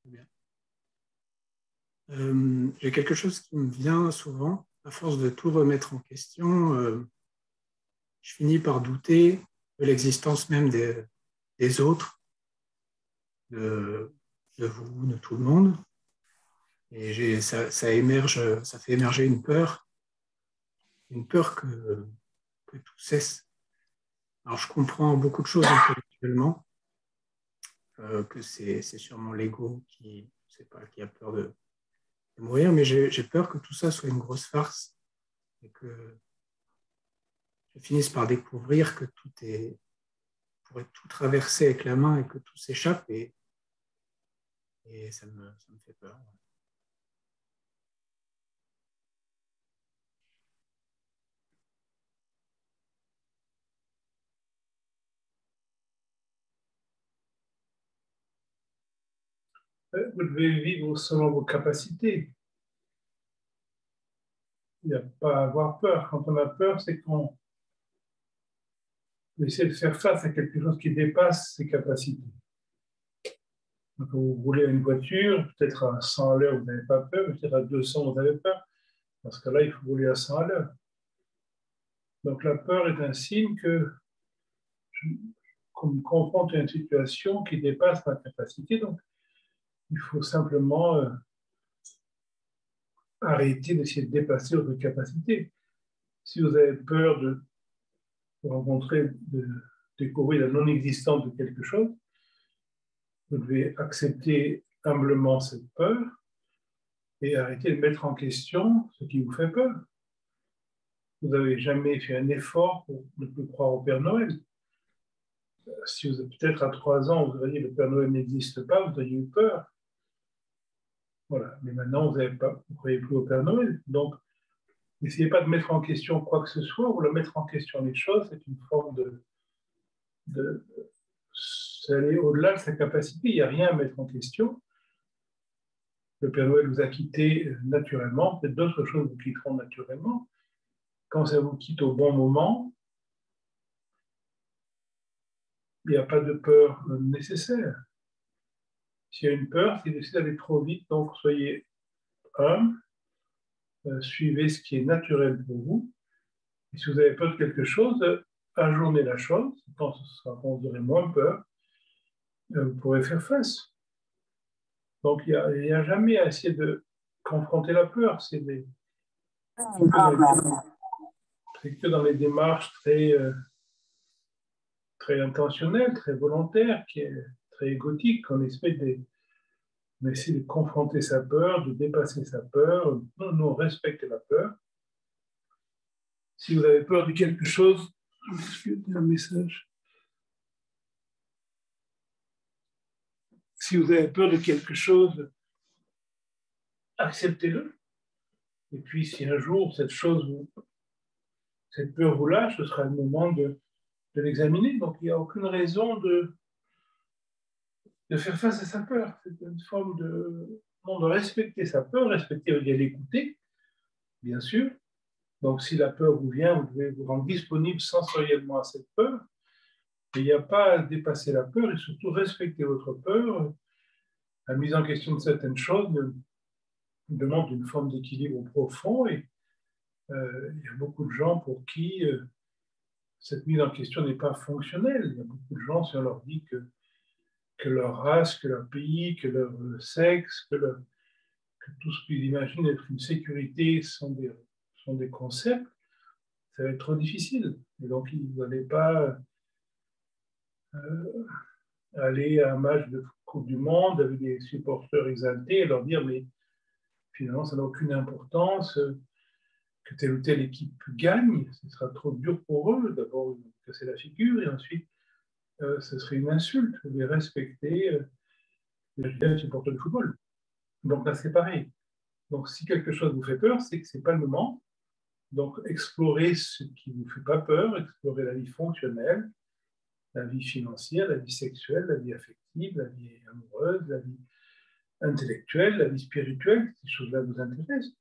Bien. J'ai quelque chose qui me vient souvent, à force de tout remettre en question, je finis par douter de l'existence même des autres, de, de vous, de tout le monde. Et ça émerge, ça fait émerger une peur que tout cesse. Alors je comprends beaucoup de choses intellectuellement, que c'est sûrement l'ego qui, je sais pas, qui a peur de mourir, mais j'ai peur que tout ça soit une grosse farce et que je finisse par découvrir que tout est, pourrait tout traverser avec la main et que tout s'échappe et ça me fait peur. Vous devez vivre selon vos capacités. Il n'y a pas à avoir peur. Quand on a peur, c'est qu'on essaie de faire face à quelque chose qui dépasse ses capacités. Donc, quand vous roulez à une voiture, peut-être à 100 à l'heure, vous n'avez pas peur, peut-être à 200, vous avez peur. Dans ce cas-là, il faut rouler à 100 à l'heure. Donc, la peur est un signe qu'on me confronte à une situation qui dépasse ma capacité. Donc, il faut simplement arrêter d'essayer de dépasser votre capacité. Si vous avez peur de rencontrer, de découvrir la non-existence de quelque chose, vous devez accepter humblement cette peur et arrêter de mettre en question ce qui vous fait peur. Vous n'avez jamais fait un effort pour ne plus croire au Père Noël. Si vous êtes peut-être à 3 ans, vous auriez dit le Père Noël n'existe pas, vous auriez eu peur. Voilà. Mais maintenant, vous ne croyez plus au Père Noël. Donc, n'essayez pas de mettre en question quoi que ce soit, ou de mettre en question les choses, c'est une forme de c'est aller au-delà de sa capacité. Il n'y a rien à mettre en question. Le Père Noël vous a quitté naturellement, peut-être d'autres choses vous quitteront naturellement. Quand ça vous quitte au bon moment, il n'y a pas de peur nécessaire. S'il y a une peur, c'est d'essayer d'aller trop vite, donc soyez humble, suivez ce qui est naturel pour vous. Et si vous avez peur de quelque chose, ajournez la chose. Quand vous aurez moins peur, vous pourrez faire face. Donc, il n'y a jamais à essayer de confronter la peur. C'est que dans les démarches très intentionnelles, très volontaires, qui est très égotique, qu'on essaie de confronter sa peur, de dépasser sa peur. Non, respectez la peur. Si vous avez peur de quelque chose, un message. Si vous avez peur de quelque chose, acceptez-le. Et puis, si un jour cette peur vous lâche, ce sera le moment de l'examiner. Donc, il n'y a aucune raison de faire face à sa peur. C'est une forme de respecter sa peur, respecter et l'écouter, bien sûr. Donc, si la peur vous vient, vous devez vous rendre disponible sensoriellement à cette peur. Et il n'y a pas à dépasser la peur et surtout respecter votre peur. La mise en question de certaines choses demande une forme d'équilibre profond et il y a beaucoup de gens pour qui cette mise en question n'est pas fonctionnelle. Il y a beaucoup de gens, si on leur dit que leur race, que leur pays, que leur sexe, que tout ce qu'ils imaginent être une sécurité sont des concepts, ça va être trop difficile. Et donc, vous n'allez pas aller à un match de Coupe du Monde avec des supporters exaltés et leur dire mais finalement, ça n'a aucune importance que telle ou telle équipe gagne. Ce sera trop dur pour eux. D'abord, ils vont casser la figure et ensuite, ce serait une insulte de les respecter les supporters de football. Donc là, c'est pareil. Donc, si quelque chose vous fait peur, c'est que ce n'est pas le moment. Donc, explorez ce qui ne vous fait pas peur, explorez la vie fonctionnelle, la vie financière, la vie sexuelle, la vie affective, la vie amoureuse, la vie intellectuelle, la vie spirituelle. Ces choses-là vous intéressent.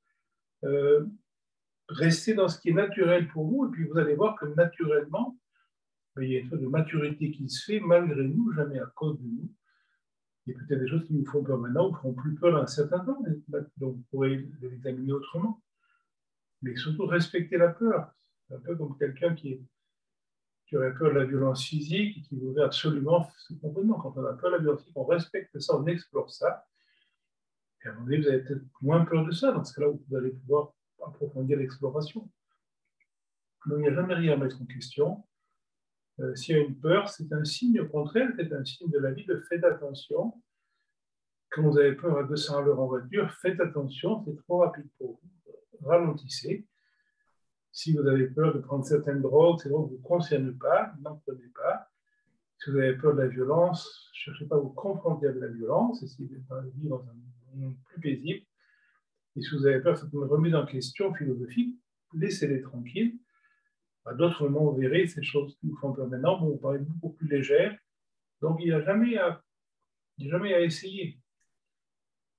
Restez dans ce qui est naturel pour vous, et puis vous allez voir que naturellement, il y a une sorte de maturité qui se fait malgré nous, jamais à cause de nous. Il y a peut-être des choses qui vous font peur maintenant, vous feront plus peur dans un certain temps, donc vous pourrez les examiner autrement. Mais surtout, respecter la peur. C'est un peu comme quelqu'un qui aurait peur de la violence physique et qui voudrait absolument se comprendre. Quand on a peur de la violence physique, on respecte ça, on explore ça. Et à un moment donné, vous avez peut-être moins peur de ça. Dans ce cas-là, vous allez pouvoir approfondir l'exploration. Donc, il n'y a jamais rien à mettre en question. S'il y a une peur, c'est un signe, au contraire, c'est un signe de la vie de faites attention. Quand vous avez peur à 200 à l'heure en voiture, faites attention, c'est trop rapide pour vous. Ralentissez. Si vous avez peur de prendre certaines drogues, ces drogues ne vous concernent pas, n'en prenez pas. Si vous avez peur de la violence, ne cherchez pas à vous confronter avec la violence, essayez de vivre dans un monde plus paisible. Et si vous avez peur d'une remise en question philosophique, laissez-les tranquilles. À d'autres moments, vous verrez ces choses qui vous font peur maintenant vont vous paraître beaucoup plus légères. Donc, il n'y a jamais à essayer.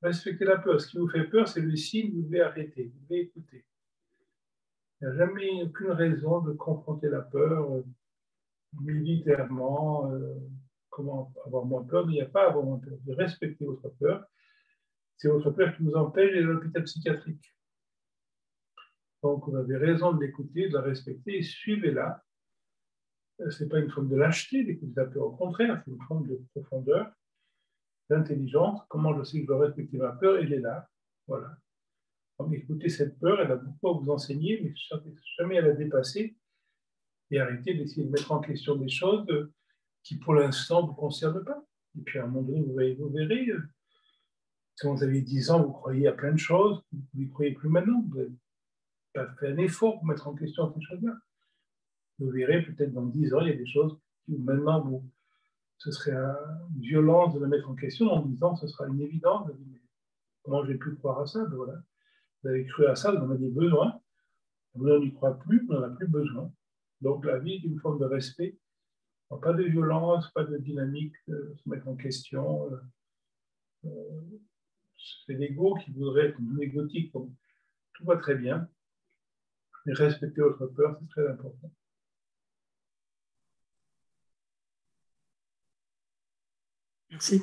Respectez la peur. Ce qui vous fait peur, c'est le signe, vous devez arrêter, vous devez écouter. Il n'y a jamais aucune raison de confronter la peur militairement. Comment avoir moins peur? Il n'y a pas à avoir moins peur. De respecter votre peur. C'est votre peur qui vous empêche d'aller à l'hôpital psychiatrique. Donc, vous avez raison de l'écouter, de la respecter et suivez-la. Ce n'est pas une forme de lâcheté d'écouter la peur. Au contraire, c'est une forme de profondeur, d'intelligence. Comment je sais que je dois respecter ma peur? Elle est là. Voilà. Donc, écoutez cette peur, elle a beaucoup à vous enseigner, mais jamais à la dépasser et arrêtez d'essayer de mettre en question des choses qui, pour l'instant, ne vous concernent pas. Et puis, à un moment donné, vous verrez, si vous avez 10 ans, vous croyez à plein de choses, vous n'y croyez plus maintenant. Vous n'avez pas fait un effort pour mettre en question ces choses-là. Vous verrez, peut-être dans 10 ans, il y a des choses qui, maintenant, ce serait une violence de la mettre en question. En 10 ans, ce sera une évidence. Comment j'ai pu croire à ça? Ben voilà. Vous avez cru à ça, vous en avez besoin. Vous n'en y croyez plus, vous n'en avez plus besoin. Donc, la vie est une forme de respect. Pas de violence, pas de dynamique, se mettre en question. C'est l'ego qui voudrait être non égotique. Donc, tout va très bien. Mais respecter votre peur, c'est très important. Merci.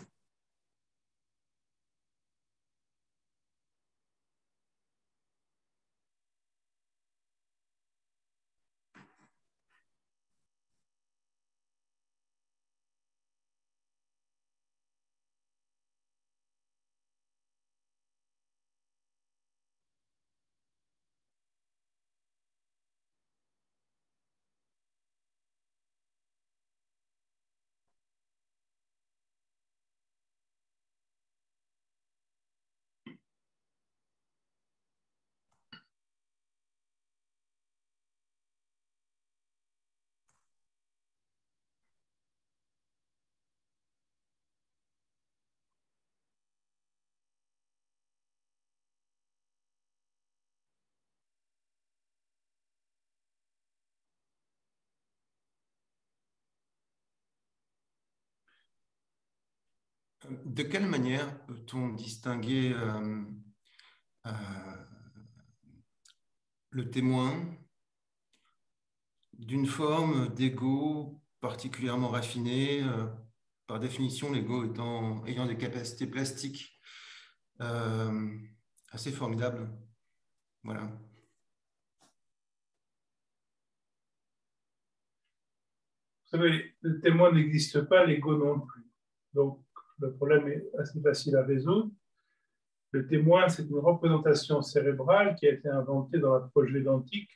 De quelle manière peut-on distinguer le témoin d'une forme d'ego particulièrement raffinée, par définition, l'ego ayant des capacités plastiques assez formidables. Voilà. Vous savez, le témoin n'existe pas, l'ego non plus. Donc, le problème est assez facile à résoudre. Le témoin, c'est une représentation cérébrale qui a été inventée dans l'approche védantique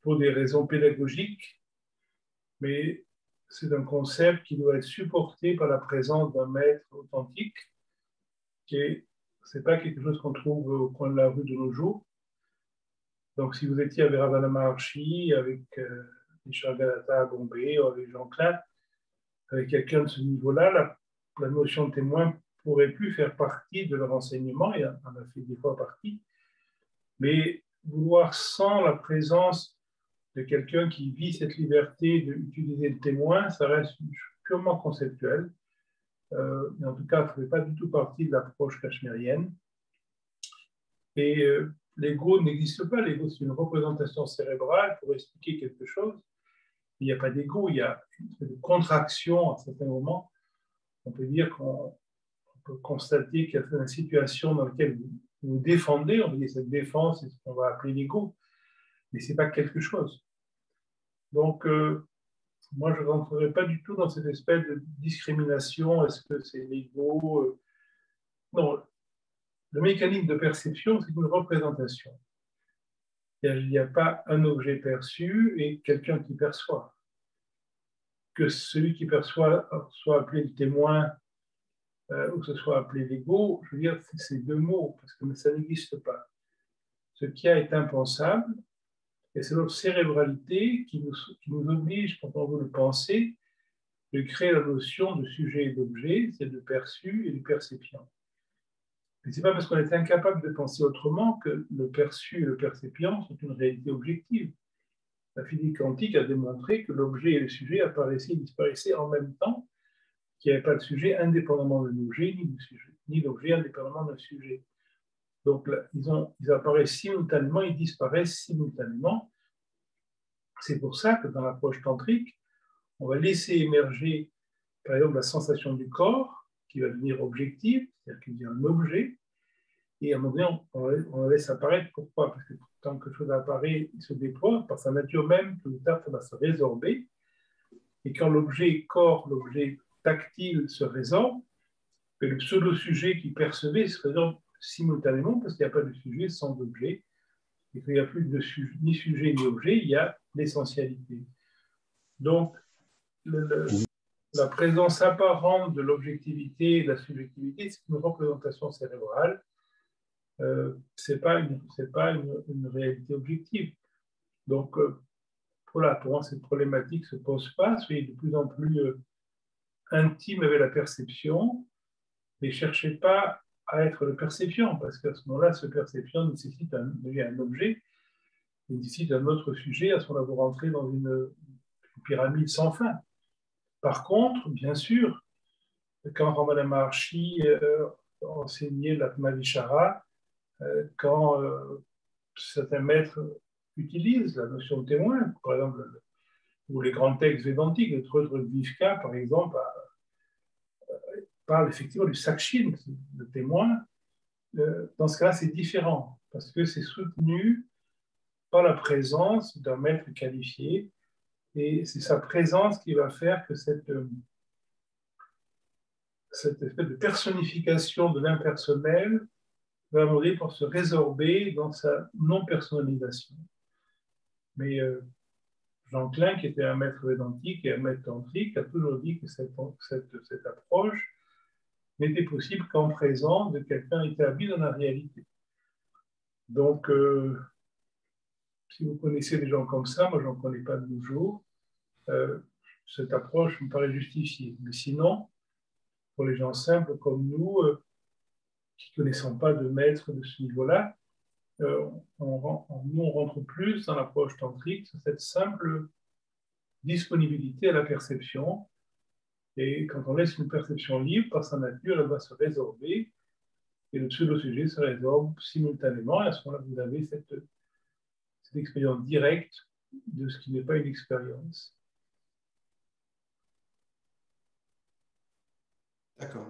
pour des raisons pédagogiques, mais c'est un concept qui doit être supporté par la présence d'un maître authentique, qui est, c'est pas quelque chose qu'on trouve au coin de la rue de nos jours. Donc, si vous étiez avec Ravana Maharshi, avec Richard Galata à Bombay, ou avec Jean Klein, avec quelqu'un de ce niveau-là, la notion de témoin pourrait plus faire partie de leur enseignement, et en a fait des fois partie, mais vouloir sans la présence de quelqu'un qui vit cette liberté d'utiliser le témoin, ça reste purement conceptuel. Mais en tout cas, ça ne fait pas du tout partie de l'approche cachemirienne. Et l'ego n'existe pas. L'ego, c'est une représentation cérébrale pour expliquer quelque chose. Il n'y a pas d'ego, il y a une contraction à certains moments on peut dire qu'on peut constater qu'il y a une situation dans laquelle vous vous défendez, on dit cette défense, c'est ce qu'on va appeler l'ego, mais ce n'est pas quelque chose. Donc, moi, je ne rentrerai pas du tout dans cette espèce de discrimination, est-ce que c'est l'ego Non, le mécanisme de perception, c'est une représentation. Il n'y a pas un objet perçu et quelqu'un qui perçoit. Que celui qui perçoit soit appelé le témoin ou que ce soit appelé l'ego, je veux dire, c'est deux mots, parce que ça n'existe pas. Ce qui est impensable, et c'est notre cérébralité qui nous oblige, quand on veut le penser, de créer la notion de sujet et d'objet, c'est de perçu et de perception. Mais ce n'est pas parce qu'on est incapable de penser autrement que le perçu et le perception sont une réalité objective. La physique quantique a démontré que l'objet et le sujet apparaissaient et disparaissaient en même temps, qu'il n'y avait pas de sujet indépendamment d'un objet, ni d'objet indépendamment d'un sujet. Donc là, ils apparaissent simultanément, ils disparaissent simultanément. C'est pour ça que dans l'approche tantrique, on va laisser émerger, par exemple, la sensation du corps, qui va devenir objective, c'est-à-dire qu'il devient un objet, et à un moment donné, on la laisse apparaître. Pourquoi? Parce que quand quelque chose apparaît, il se déploie, par sa nature même, tout le temps, ça va se résorber. Et quand l'objet corps, l'objet tactile se résorbe, le pseudo-sujet qui percevait se résorbe simultanément, parce qu'il n'y a pas de sujet sans objet. Et qu'il n'y a plus de ni sujet ni objet, il y a l'essentialité. Donc, la présence apparente de l'objectivité et de la subjectivité, c'est une représentation cérébrale. Ce n'est pas une réalité objective. Donc, voilà, pour moi, cette problématique ne se pose pas. Soyez de plus en plus intime avec la perception, mais ne cherchez pas à être le perception, parce qu'à ce moment-là, ce perception nécessite un objet, il nécessite un autre sujet, à ce moment-là, vous rentrez dans une pyramide sans fin. Par contre, bien sûr, quand Ramana Maharshi enseignait l'Atmavishara, quand certains maîtres utilisent la notion de témoin, par exemple, ou les grands textes védantiques, le Trudvika, par exemple, parle effectivement du sakshin, le témoin. Dans ce cas-là, c'est différent, parce que c'est soutenu par la présence d'un maître qualifié, et c'est sa présence qui va faire que cette espèce de personnification de l'impersonnel va demander pour se résorber dans sa non-personnalisation. Mais Jean Klein, qui était un maître védantique et un maître tantrique, a toujours dit que cette approche n'était possible qu'en présence de quelqu'un établi dans la réalité. Donc, si vous connaissez des gens comme ça, moi, je n'en connais pas de nos jours, cette approche me paraît justifiée. Mais sinon, pour les gens simples comme nous, qui ne connaissons pas de maître de ce niveau-là, on rentre plus dans l'approche tantrique, sur cette simple disponibilité à la perception. Et quand on laisse une perception libre, par sa nature, elle va se résorber et le pseudo-sujet se résorbe simultanément. Et à ce moment-là, vous avez cette expérience directe de ce qui n'est pas une expérience. D'accord.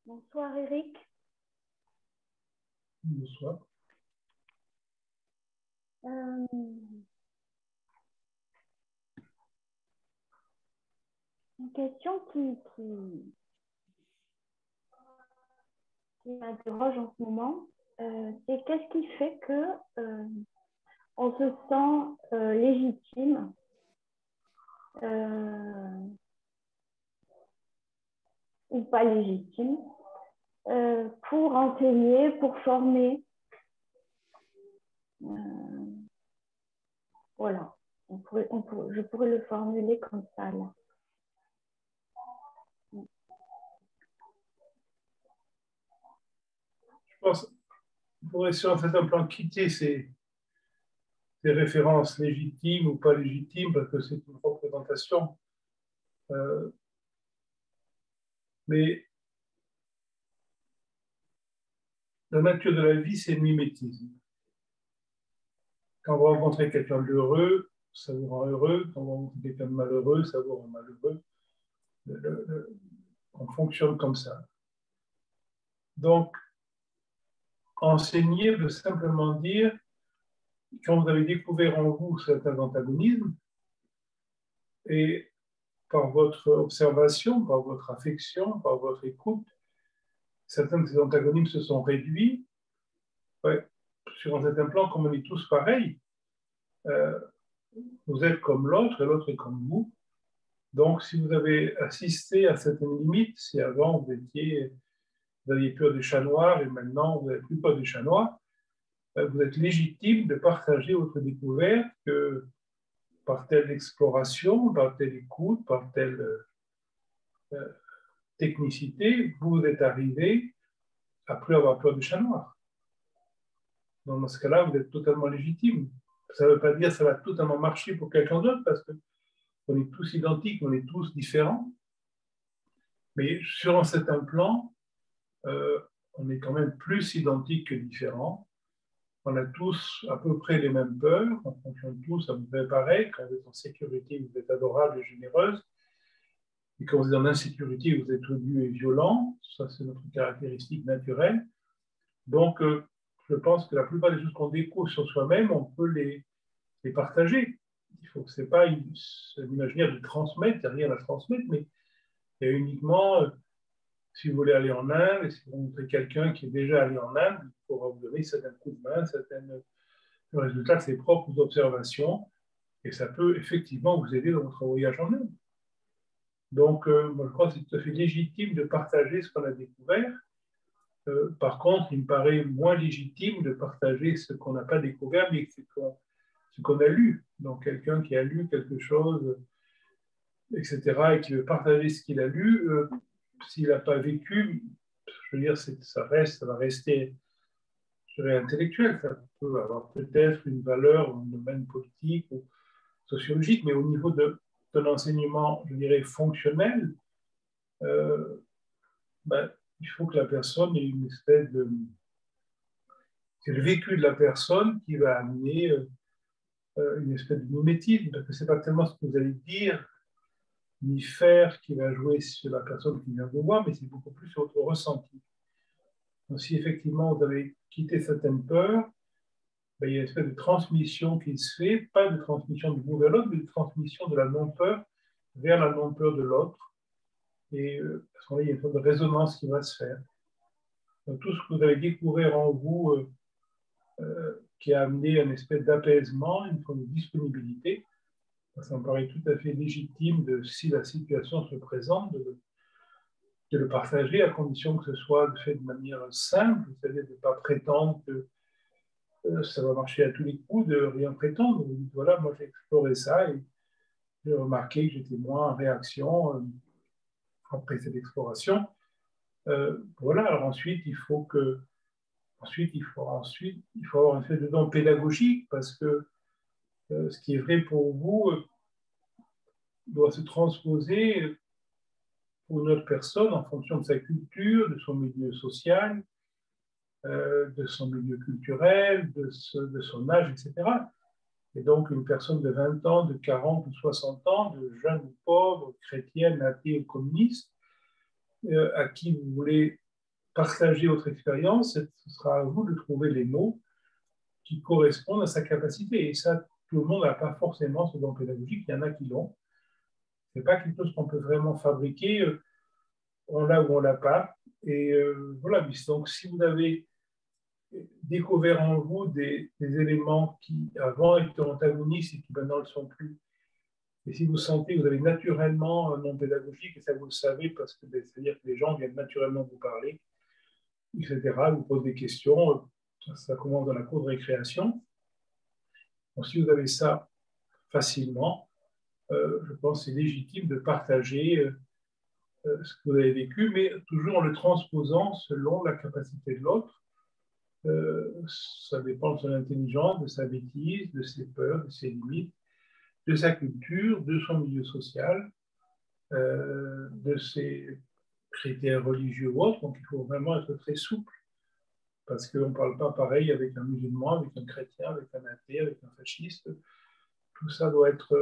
Bonsoir Eric. Bonsoir. Une question qui m'interroge en ce moment, c'est qu'est-ce qui fait que on se sent légitime ou pas légitime pour enseigner, pour former. Voilà, je pourrais le formuler comme ça là. Je pense qu'il faudrait sur un certain plan quitter ces références légitimes ou pas légitimes, parce que c'est une représentation. Mais la nature de la vie, c'est le mimétisme. Quand vous rencontrez quelqu'un d'heureux, ça vous rend heureux. Quand vous rencontrez quelqu'un de malheureux, ça vous rend malheureux. On fonctionne comme ça. Donc, enseigner veut simplement dire, quand vous avez découvert en vous certains antagonismes, et par votre observation, par votre affection, par votre écoute, certains de ces antagonismes se sont réduits. Ouais, sur un certain plan, comme on est tous pareils, vous êtes comme l'autre et l'autre est comme vous. Donc, si vous avez assisté à certaines limites, si avant vous aviez peur des chats noirs et maintenant vous n'avez plus peur des chats noirs, vous êtes légitime de partager votre découverte que par telle exploration, par telle écoute, par telle technicité, vous êtes arrivé à plus avoir peur des chats noirs. Donc, dans ce cas-là, vous êtes totalement légitime. Ça ne veut pas dire que ça va totalement marcher pour quelqu'un d'autre parce qu'on est tous identiques, on est tous différents. Mais sur un certain plan, on est quand même plus identiques que différents. On a tous à peu près les mêmes peurs, on fonctionne tous à peu près pareil. Quand vous êtes en sécurité, vous êtes adorable et généreuse. Et quand vous êtes en insécurité, vous êtes odieux et violent. Ça, c'est notre caractéristique naturelle. Donc, je pense que la plupart des choses qu'on découvre sur soi-même, on peut les partager. Il faut que ce n'est pas l'imaginaire de transmettre, il n'y a rien à transmettre, mais il y a uniquement, si vous voulez aller en Inde, et si vous rencontrez quelqu'un qui est déjà allé en Inde, il pourra vous donner certains coups de main, le résultat de ses propres observations, et ça peut effectivement vous aider dans votre voyage en Inde. Donc, moi, je crois que c'est tout à fait légitime de partager ce qu'on a découvert. Par contre, il me paraît moins légitime de partager ce qu'on n'a pas découvert, mais ce qu'on a lu. Donc, quelqu'un qui a lu quelque chose, etc., et qui veut partager ce qu'il a lu, s'il n'a pas vécu, je veux dire, ça va rester, je dirais, intellectuel. Ça peut avoir peut-être une valeur dans le domaine politique ou sociologique, mais au niveau d'un enseignement, je dirais, fonctionnel, il faut que la personne ait une espèce de... C'est le vécu de la personne qui va amener une espèce de mimétisme, parce que ce n'est pas tellement ce que vous allez dire ni faire qui va jouer sur la personne qui vient vous voir, mais c'est beaucoup plus sur votre ressenti. Donc, si effectivement vous avez quitté certaines peurs, il y a une espèce de transmission qui se fait, pas de transmission de vous vers l'autre, mais de transmission de la non-peur vers la non-peur de l'autre. Et à ce moment-là, il y a une sorte de résonance qui va se faire. Donc, tout ce que vous avez découvert en vous, qui a amené une espèce d'apaisement, une forme de disponibilité, ça me paraît tout à fait légitime, si la situation se présente, de le partager, à condition que ce soit fait de manière simple, c'est-à-dire de ne pas prétendre que ça va marcher à tous les coups, de rien prétendre. Vous dites, voilà, moi j'ai exploré ça et j'ai remarqué que j'étais moins en réaction après cette exploration. Voilà, alors ensuite, il faut que Ensuite, il faut avoir un fait de don pédagogique parce que ce qui est vrai pour vous doit se transposer pour une autre personne en fonction de sa culture, de son milieu social, de son milieu culturel, de son âge, etc. Et donc, une personne de 20 ans, de 40 ou 60 ans, de jeune ou pauvre, chrétienne, athée ou communiste, à qui vous voulez partager votre expérience, ce sera à vous de trouver les mots qui correspondent à sa capacité. Et ça, tout le monde n'a pas forcément ce don pédagogique, il y en a qui l'ont. Ce n'est pas quelque chose qu'on peut vraiment fabriquer, on l'a ou on l'a pas. Et voilà, donc si vous avez découvert en vous des éléments qui avant étaient antagonistes et qui maintenant ne le sont plus, et si vous sentez que vous avez naturellement un don pédagogique, et ça vous le savez, parce que c'est-à-dire que les gens viennent naturellement vous parler, etc., vous posent des questions, ça commence dans la cour de récréation. Donc, si vous avez ça facilement, je pense que c'est légitime de partager ce que vous avez vécu, mais toujours en le transposant selon la capacité de l'autre. Ça dépend de son intelligence, de sa bêtise, de ses peurs, de ses limites, de sa culture, de son milieu social, de ses critères religieux ou autres. Donc, il faut vraiment être très souple, parce qu'on ne parle pas pareil avec un musulman, avec un chrétien, avec un athée, avec un fasciste. Tout ça doit être...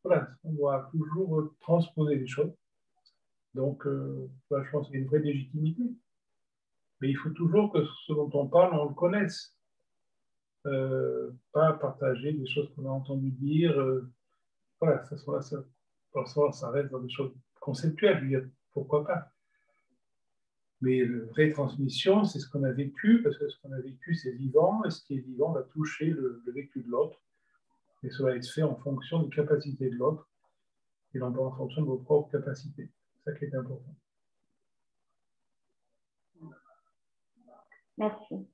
voilà, on doit toujours transposer les choses. Donc, je pense qu'il y a une vraie légitimité. Mais il faut toujours que ce dont on parle, on le connaisse. Pas partager des choses qu'on a entendu dire. Voilà, ça reste dans des choses conceptuelles. Je veux dire, pourquoi pas. Mais la vraie transmission, c'est ce qu'on a vécu, parce que ce qu'on a vécu, c'est vivant, et ce qui est vivant va toucher le vécu de l'autre. Et ça va être fait en fonction des capacités de l'autre, et non pas en fonction de vos propres capacités. C'est ça qui est important. Merci.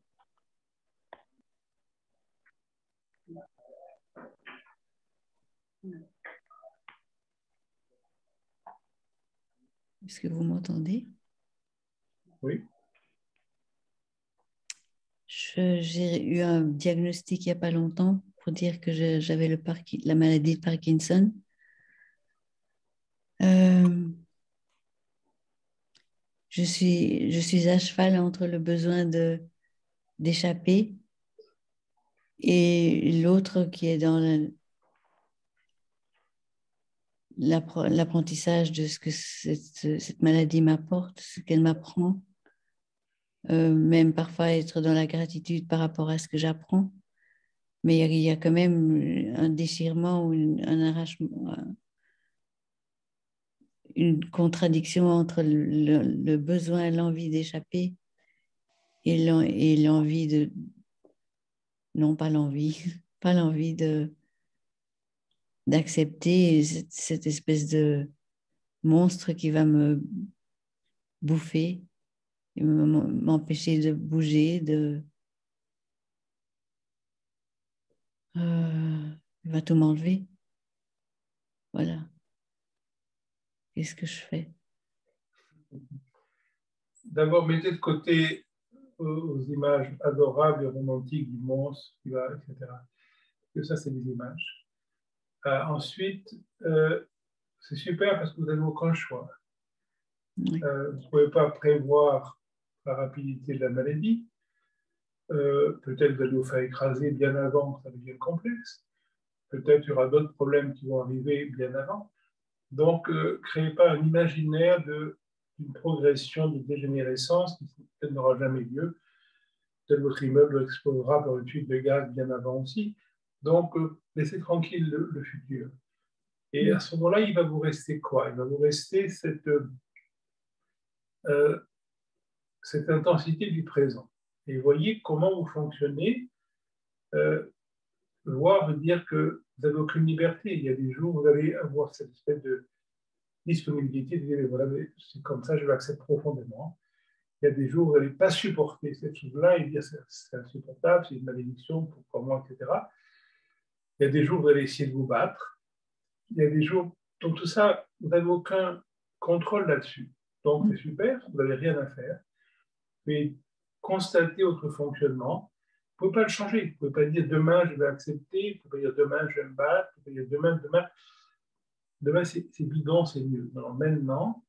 Est-ce que vous m'entendez? Oui. J'ai eu un diagnostic il n'y a pas longtemps pour dire que j'avais la maladie de Parkinson. Je suis à cheval entre le besoin d'échapper et l'autre qui est dans l'apprentissage de ce que cette maladie m'apporte, ce qu'elle m'apprend. Même parfois être dans la gratitude par rapport à ce que j'apprends. Mais il y a quand même un déchirement ou un arrachement, une contradiction entre le besoin et l'envie d'échapper et l'envie de... Non, pas l'envie, pas l'envie d'accepter cette espèce de monstre qui va me bouffer, et m'empêcher de bouger, il va tout m'enlever. Voilà. Qu'est-ce que je fais? D'abord, mettez de côté aux images adorables et romantiques du monstre, etc. Parce que ça, c'est des images. Ensuite, c'est super parce que vous n'avez aucun choix. Oui. Vous ne pouvez pas prévoir la rapidité de la maladie. Peut-être que vous allez vous faire écraser bien avant que ça devienne complexe. Peut-être qu'il y aura d'autres problèmes qui vont arriver bien avant. Donc, créez pas un imaginaire d'une progression de dégénérescence qui peut-être n'aura jamais lieu. Peut-être votre immeuble explosera par une fuite de gaz bien avant aussi. Donc, laissez tranquille le futur. Et à ce moment-là, il va vous rester quoi? Il va vous rester cette intensité du présent. Et voyez comment vous fonctionnez. Voir veut dire que vous n'avez aucune liberté. Il y a des jours où vous allez avoir cette espèce de disponibilité de dire, voilà, c'est comme ça, je l'accepte profondément. Il y a des jours où vous n'allez pas supporter cette chose-là et dire, c'est insupportable, c'est une malédiction, pourquoi moi, etc. Il y a des jours où vous allez essayer de vous battre. Il y a des jours, donc tout ça, vous n'avez aucun contrôle là-dessus. Donc c'est super, vous n'avez rien à faire. Mais constater votre fonctionnement. Vous ne pouvez pas le changer. Vous ne pouvez pas dire demain je vais accepter, vous ne pouvez pas dire demain je vais me battre, vous ne pouvez pas dire demain c'est bidon, c'est mieux. Non, maintenant,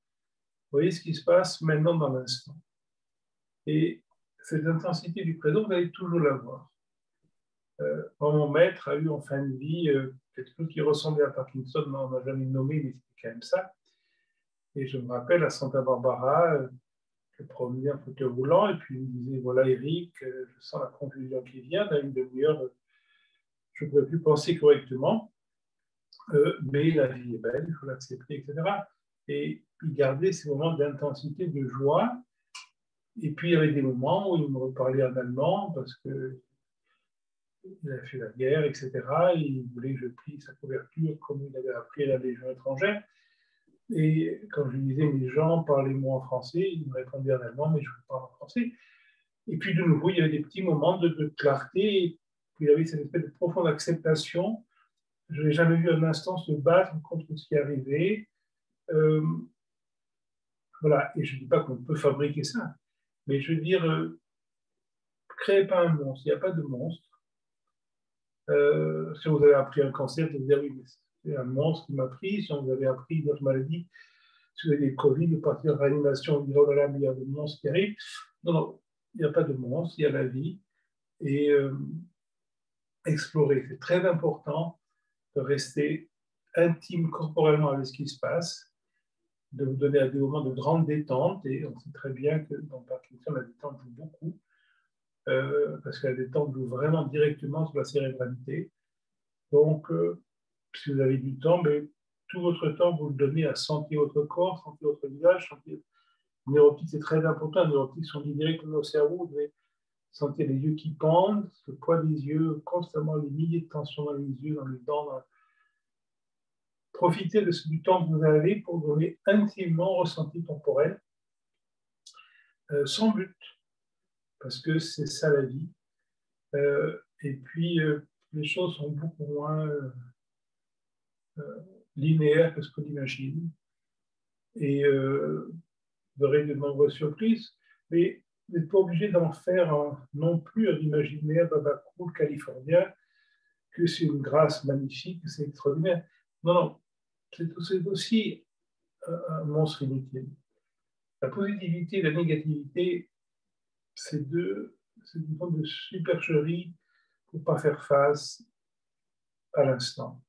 vous voyez ce qui se passe maintenant dans l'instant. Et cette intensité du présent, vous allez toujours l'avoir. Mon maître a eu en fin de vie quelque chose qui ressemblait à Parkinson, mais on n'a jamais nommé, mais c'était quand même ça. Et je me rappelle à Santa Barbara, je promenais un fauteuil roulant, et puis il me disait, voilà Eric, je sens la confusion qui vient, dans une demi-heure, je ne pourrais plus penser correctement, mais la vie est belle, il faut l'accepter, etc. Et il gardait ces moments d'intensité, de joie, et puis il y avait des moments où il me reparlait en allemand, parce que il a fait la guerre, etc. Et il voulait que je plie sa couverture comme il avait appris à la Légion étrangère. Et quand je lui disais, les gens, parlez-moi en français, il me répondait en allemand, mais je vous parle en français. Et puis de nouveau, il y avait des petits moments de clarté, et puis il y avait cette espèce de profonde acceptation. Je n'ai jamais vu un instant se battre contre ce qui arrivait. Voilà, et je ne dis pas qu'on peut fabriquer ça, mais je veux dire, créez pas un monstre, il n'y a pas de monstre. Si vous avez appris un cancer, vous dire oui, mais c'est un monstre qui m'a pris. Si vous avez appris une autre maladie, si vous avez des Covid, de partir en réanimation, vous dire oh là là, mais il y a des monstres qui arrivent. Non, non, il n'y a pas de monstre, il y a la vie. Et explorer, c'est très important de rester intime corporellement avec ce qui se passe, de vous donner à des moments de grande détente. Et on sait très bien que dans Parkinson, la détente joue beaucoup. Parce que la détente joue vraiment directement sur la cérébralité. Donc, si vous avez du temps, mais tout votre temps, vous le donnez à sentir votre corps, sentir votre visage, sentir... Le neuroptique, c'est très important. Le neuroptique sont liés directement au cerveau. Vous devez sentir les yeux qui pendent, le poids des yeux, constamment les milliers de tensions dans les yeux, dans les dents. Profitez du temps que vous avez pour donner intimement ressenti temporel, sans but, parce que c'est ça la vie. Et puis, les choses sont beaucoup moins linéaires que ce qu'on imagine. Et vous aurez de nombreuses surprises, mais vous n'êtes pas obligé d'en faire non plus un imaginaire babacool californien, que c'est une grâce magnifique, que c'est extraordinaire. Non, non, c'est aussi un monstre inutile. La positivité et la négativité, c'est une forme de supercherie pour ne pas faire face à l'instant.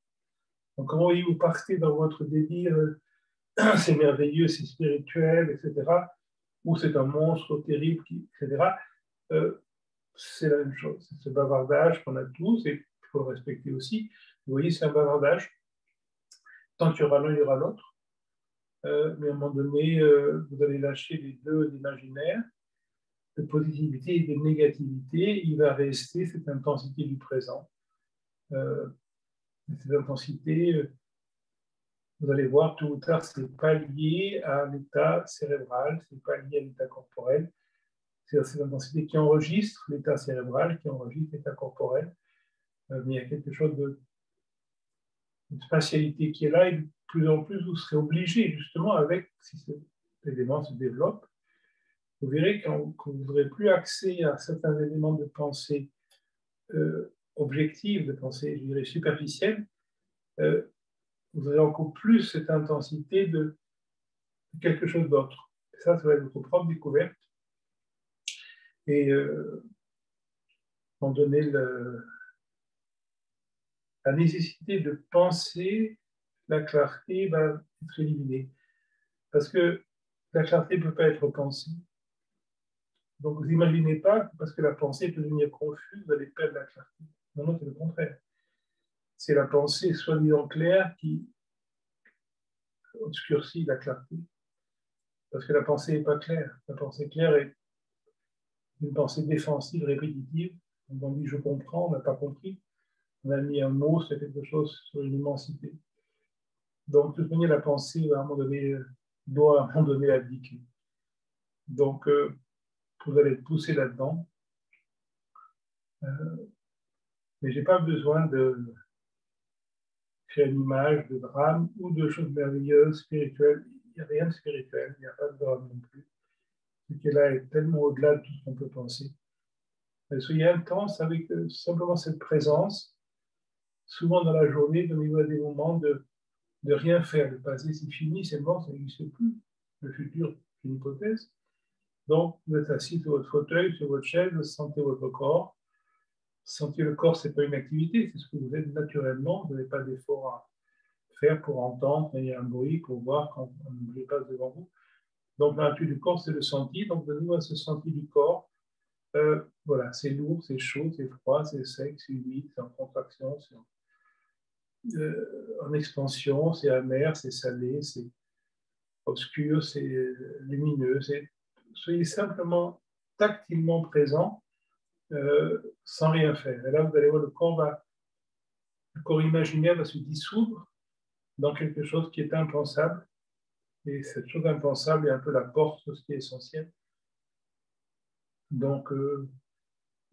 Donc, comment vous partez dans votre délire, c'est merveilleux, c'est spirituel, etc., ou c'est un monstre terrible, etc., c'est la même chose. C'est ce bavardage qu'on a tous, et il faut le respecter aussi. Vous voyez, c'est un bavardage. Tant qu'il y aura l'un, il y aura l'autre. Mais à un moment donné, vous allez lâcher les deux d'imaginaire, de positivité et de négativité. Il va rester cette intensité du présent. Cette intensité, vous allez voir, tôt ou tard, ce n'est pas lié à l'état cérébral, ce n'est pas lié à l'état corporel. C'est cette intensité qui enregistre l'état cérébral, qui enregistre l'état corporel. Mais il y a quelque chose une spatialité qui est là, et de plus en plus, vous serez obligé, justement, avec, si cet élément se développe, vous verrez quand vous n'aurez plus accès à certains éléments de pensée objective, de pensée, je dirais, superficielle, vous aurez encore plus cette intensité de quelque chose d'autre. Ça va être votre propre découverte. Et à un moment donné, la nécessité de penser la clarté va être éliminée. Parce que la clarté ne peut pas être pensée. Donc, vous n'imaginez pas que parce que la pensée peut devenir confuse, vous allez perdre la clarté. Non, non, c'est le contraire. C'est la pensée soi-disant claire qui obscurcit la clarté. Parce que la pensée n'est pas claire. La pensée claire est une pensée défensive, répétitive. On dit « je comprends », on n'a pas compris. On a mis un mot sur quelque chose, sur une immensité. Donc, de toute manière, la pensée, à un moment donné, doit à un moment donné abdiquer. Donc, vous allez être poussé là-dedans. Mais je n'ai pas besoin de créer une image de drame ou de choses merveilleuses, spirituelles. Il n'y a rien de spirituel, il n'y a pas de drame non plus. ce qui est là est tellement au-delà de tout ce qu'on peut penser. Soyez intense avec simplement cette présence. Souvent dans la journée, donnez-vous à des moments de rien faire. Le passé, c'est fini, c'est mort, ça n'existe plus. Le futur, c'est une hypothèse. Donc, vous êtes assis sur votre fauteuil, sur votre chaise, vous sentez votre corps. Sentir le corps, ce n'est pas une activité, c'est ce que vous êtes naturellement. Vous n'avez pas d'effort à faire pour entendre, il y a un bruit, pour voir quand un objet passe devant vous. Donc, la nature du corps, c'est le senti. Donc, donnez-vous à ce senti du corps. Voilà, c'est lourd, c'est chaud, c'est froid, c'est sec, c'est humide, c'est en contraction, c'est en expansion, c'est amer, c'est salé, c'est obscur, c'est lumineux. Soyez simplement tactilement présent sans rien faire. Et là, vous allez voir, le corps imaginaire va se dissoudre dans quelque chose qui est impensable. Et cette chose impensable est un peu la porte de ce qui est essentiel. Donc,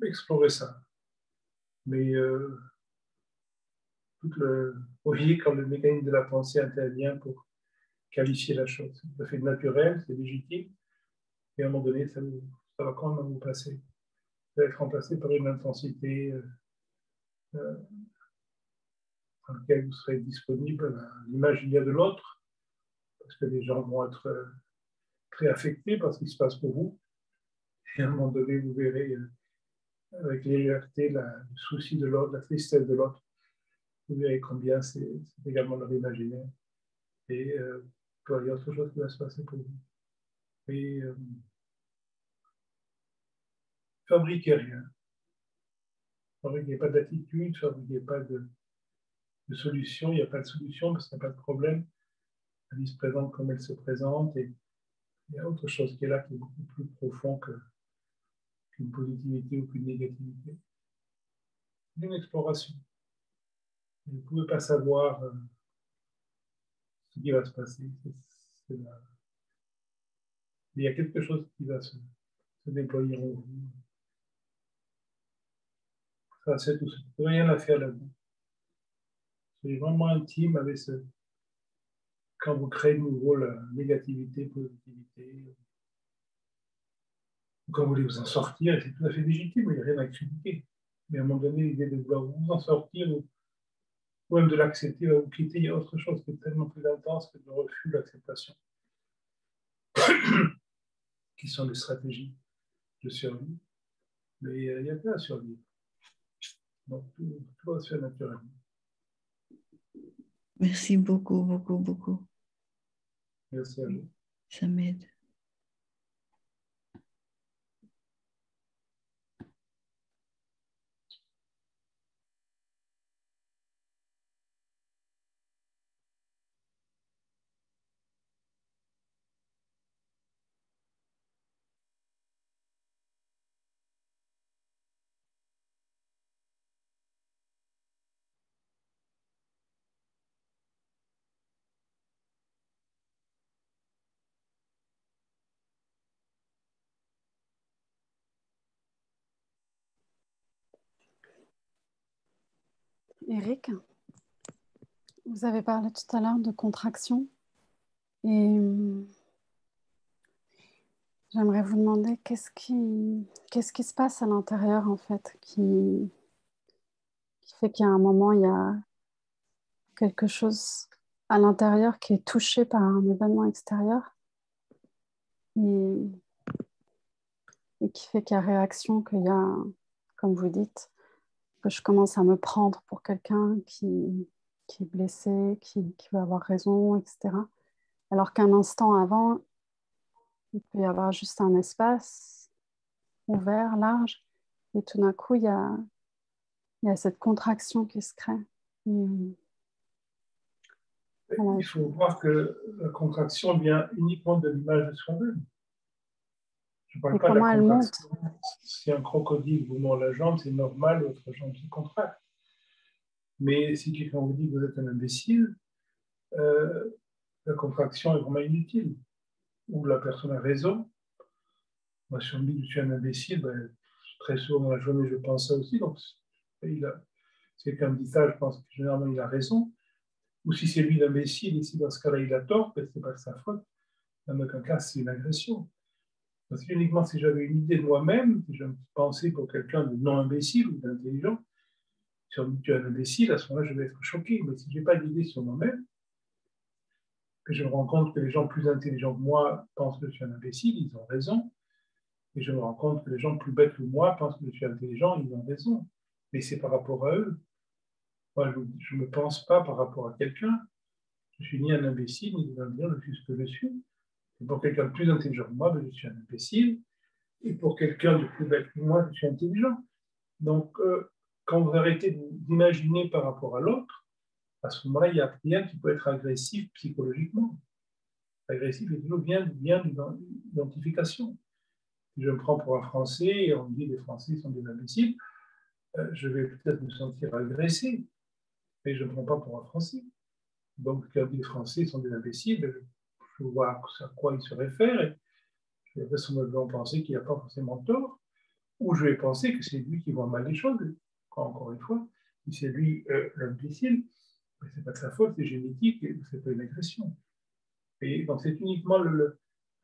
explorez ça. Mais vous voyez quand le mécanisme de la pensée intervient pour qualifier la chose. C'est tout à fait naturel, c'est légitime, et à un moment donné, ça va quand même vous passer. Ça va être remplacé par une intensité dans laquelle vous serez disponible à l'imaginaire de l'autre, parce que les gens vont être très affectés par ce qui se passe pour vous. Et à un moment donné, vous verrez avec légèreté le souci de l'autre, la tristesse de l'autre. Vous verrez combien c'est également leur imaginaire. Et il y a autre chose qui va se passer pour vous. Et fabriquez rien. Fabriquez pas d'attitude, fabriquez pas de solution. Il n'y a pas de solution parce qu'il n'y a pas de problème. La vie se présente comme elle se présente et il y a autre chose qui est là qui est beaucoup plus profond qu'une positivité ou qu'une négativité. C'est une exploration. Vous ne pouvez pas savoir ce qui va se passer. Il y a quelque chose qui va se déployer en vous. Ça, c'est tout. Il n'y a rien à faire là-dedans. C'est vraiment intime avec ce. Quand vous créez de nouveau la négativité, positivité, quand vous voulez vous en sortir, c'est tout à fait légitime, il n'y a rien à critiquer. Mais à un moment donné, l'idée de vouloir vous en sortir ou même de l'accepter, va vous quitter, il y a autre chose qui est tellement plus intense que le refus, l'acceptation, qui sont les stratégies de survie. Mais il n'y a pas à survivre. Donc tout va se faire naturellement. Merci beaucoup, beaucoup, beaucoup. Merci à vous. Ça m'aide. Eric, vous avez parlé tout à l'heure de contraction et j'aimerais vous demander qu'est-ce qui se passe à l'intérieur en fait qui fait qu'à un moment il y a quelque chose à l'intérieur qui est touché par un événement extérieur et qui fait qu'il y a réaction, qu'il y a, comme vous dites, que je commence à me prendre pour quelqu'un qui est blessé, qui veut avoir raison, etc. Alors qu'un instant avant, il peut y avoir juste un espace ouvert, large, et tout d'un coup, il y a cette contraction qui se crée. Voilà. Il faut voir que la contraction vient uniquement de l'image de soi-même. Je ne parle pas de la contraction. Si un crocodile vous mord la jambe, c'est normal, votre jambe se contracte. Mais si quelqu'un vous dit que vous êtes un imbécile, la contraction est vraiment inutile. Ou la personne a raison. Moi, si on me dit que je suis un imbécile, très souvent dans la journée, je pense ça aussi. Donc, si quelqu'un me dit ça, je pense que généralement, il a raison. Ou si c'est lui l'imbécile, et si dans ce cas-là, il a tort, ce n'est pas de sa faute. Dans aucun cas, c'est une agression. Parce que uniquement si j'avais une idée de moi-même, si je pensais pour quelqu'un de non imbécile ou d'intelligent, si on me dit tu es un imbécile, à ce moment-là, je vais être choqué. Mais si je n'ai pas d'idée sur moi-même, que je me rends compte que les gens plus intelligents que moi pensent que je suis un imbécile, ils ont raison. Et je me rends compte que les gens plus bêtes que moi pensent que je suis intelligent, ils ont raison. Mais c'est par rapport à eux. Moi, je ne me pense pas par rapport à quelqu'un. Je ne suis ni un imbécile, ni un intelligent, je suis ce que je suis. Et pour quelqu'un de plus intelligent que moi, je suis un imbécile. Et pour quelqu'un de plus bête que moi, je suis intelligent. Donc, quand vous arrêtez d'imaginer par rapport à l'autre, à ce moment-là, il y a rien qui peut être agressif psychologiquement. Agressif est toujours bien d'identification. Si je me prends pour un Français et on me dit que les Français sont des imbéciles, je vais peut-être me sentir agressé, mais je ne me prends pas pour un Français. Donc, quand les Français sont des imbéciles, je vois à quoi ils se réfèrent et je vais vraisemblablement penser qu'il n'a pas forcément tort, ou je vais penser que c'est lui qui voit mal les choses. Encore une fois, si c'est lui l'imbécile, ce n'est pas de sa faute, c'est génétique et c'est pas une agression. Et donc, c'est uniquement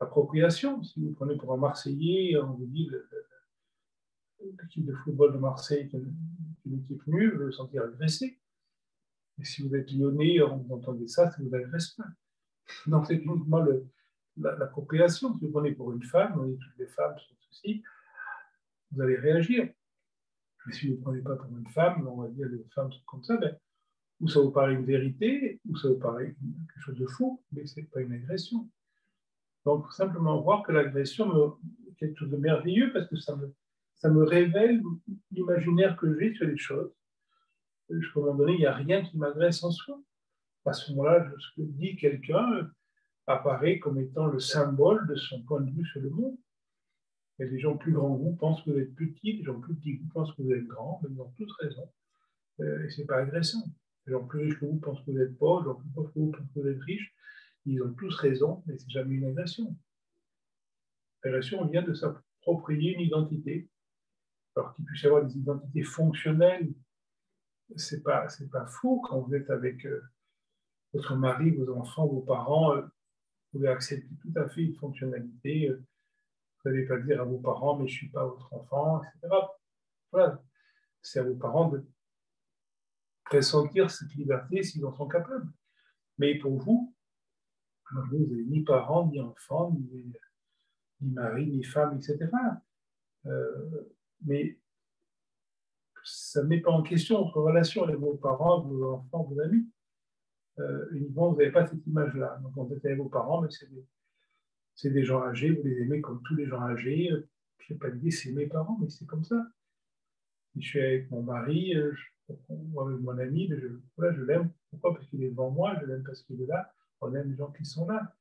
l'appropriation. Si vous prenez pour un Marseillais, on vous dit l'équipe de football de Marseille est une équipe nulle, vous vous sentir agressé. Et si vous êtes lyonnais, vous entendez ça ne vous agresse pas. Donc, c'est uniquement l'appropriation. Si vous prenez pour une femme, on dit toutes les femmes sont ceci, vous allez réagir. Mais si vous ne prenez pas pour une femme, on va dire les femmes sont comme ça, ben, ou ça vous paraît une vérité, ou ça vous paraît quelque chose de faux, mais ce n'est pas une agression. Donc, simplement voir que l'agression est quelque chose de merveilleux parce que ça me révèle l'imaginaire que j'ai sur les choses. Jusqu'à un moment donné, il n'y a rien qui m'agresse en soi. À ce moment-là, ce que dit quelqu'un apparaît comme étant le symbole de son point de vue sur le monde. Et les gens plus grands que vous pensent que vous êtes petits, les gens plus petits que vous pensent que vous êtes grands, ils ont tous raison. Et ce n'est pas agressant. Les gens plus riches que vous pensent que vous êtes pauvres, les gens plus pauvres que vous pensent que vous êtes riches, ils ont tous raison, mais ce n'est jamais une agression. L'agression vient de s'approprier une identité. Alors qu'il puisse y avoir des identités fonctionnelles, c'est pas faux. Quand vous êtes avec votre mari, vos enfants, vos parents, vous pouvez accepter tout à fait une fonctionnalité. Vous n'allez pas dire à vos parents, mais je ne suis pas votre enfant, etc. Voilà. C'est à vos parents de pressentir cette liberté s'ils en sont capables. Mais pour vous, vous n'avez ni parents, ni enfants, ni mari, ni femme, etc. Mais ça ne met pas en question votre relation avec vos parents, vos enfants, vos amis. Uniquement, vous n'avez pas cette image-là. Donc, vous êtes avec vos parents, mais c'est des gens âgés, vous les aimez comme tous les gens âgés. Je n'ai pas dit c'est mes parents, mais c'est comme ça. Si je suis avec mon mari, ou avec mon ami, je l'aime. Pourquoi? Parce qu'il est devant moi, je l'aime parce qu'il est là. On aime les gens qui sont là.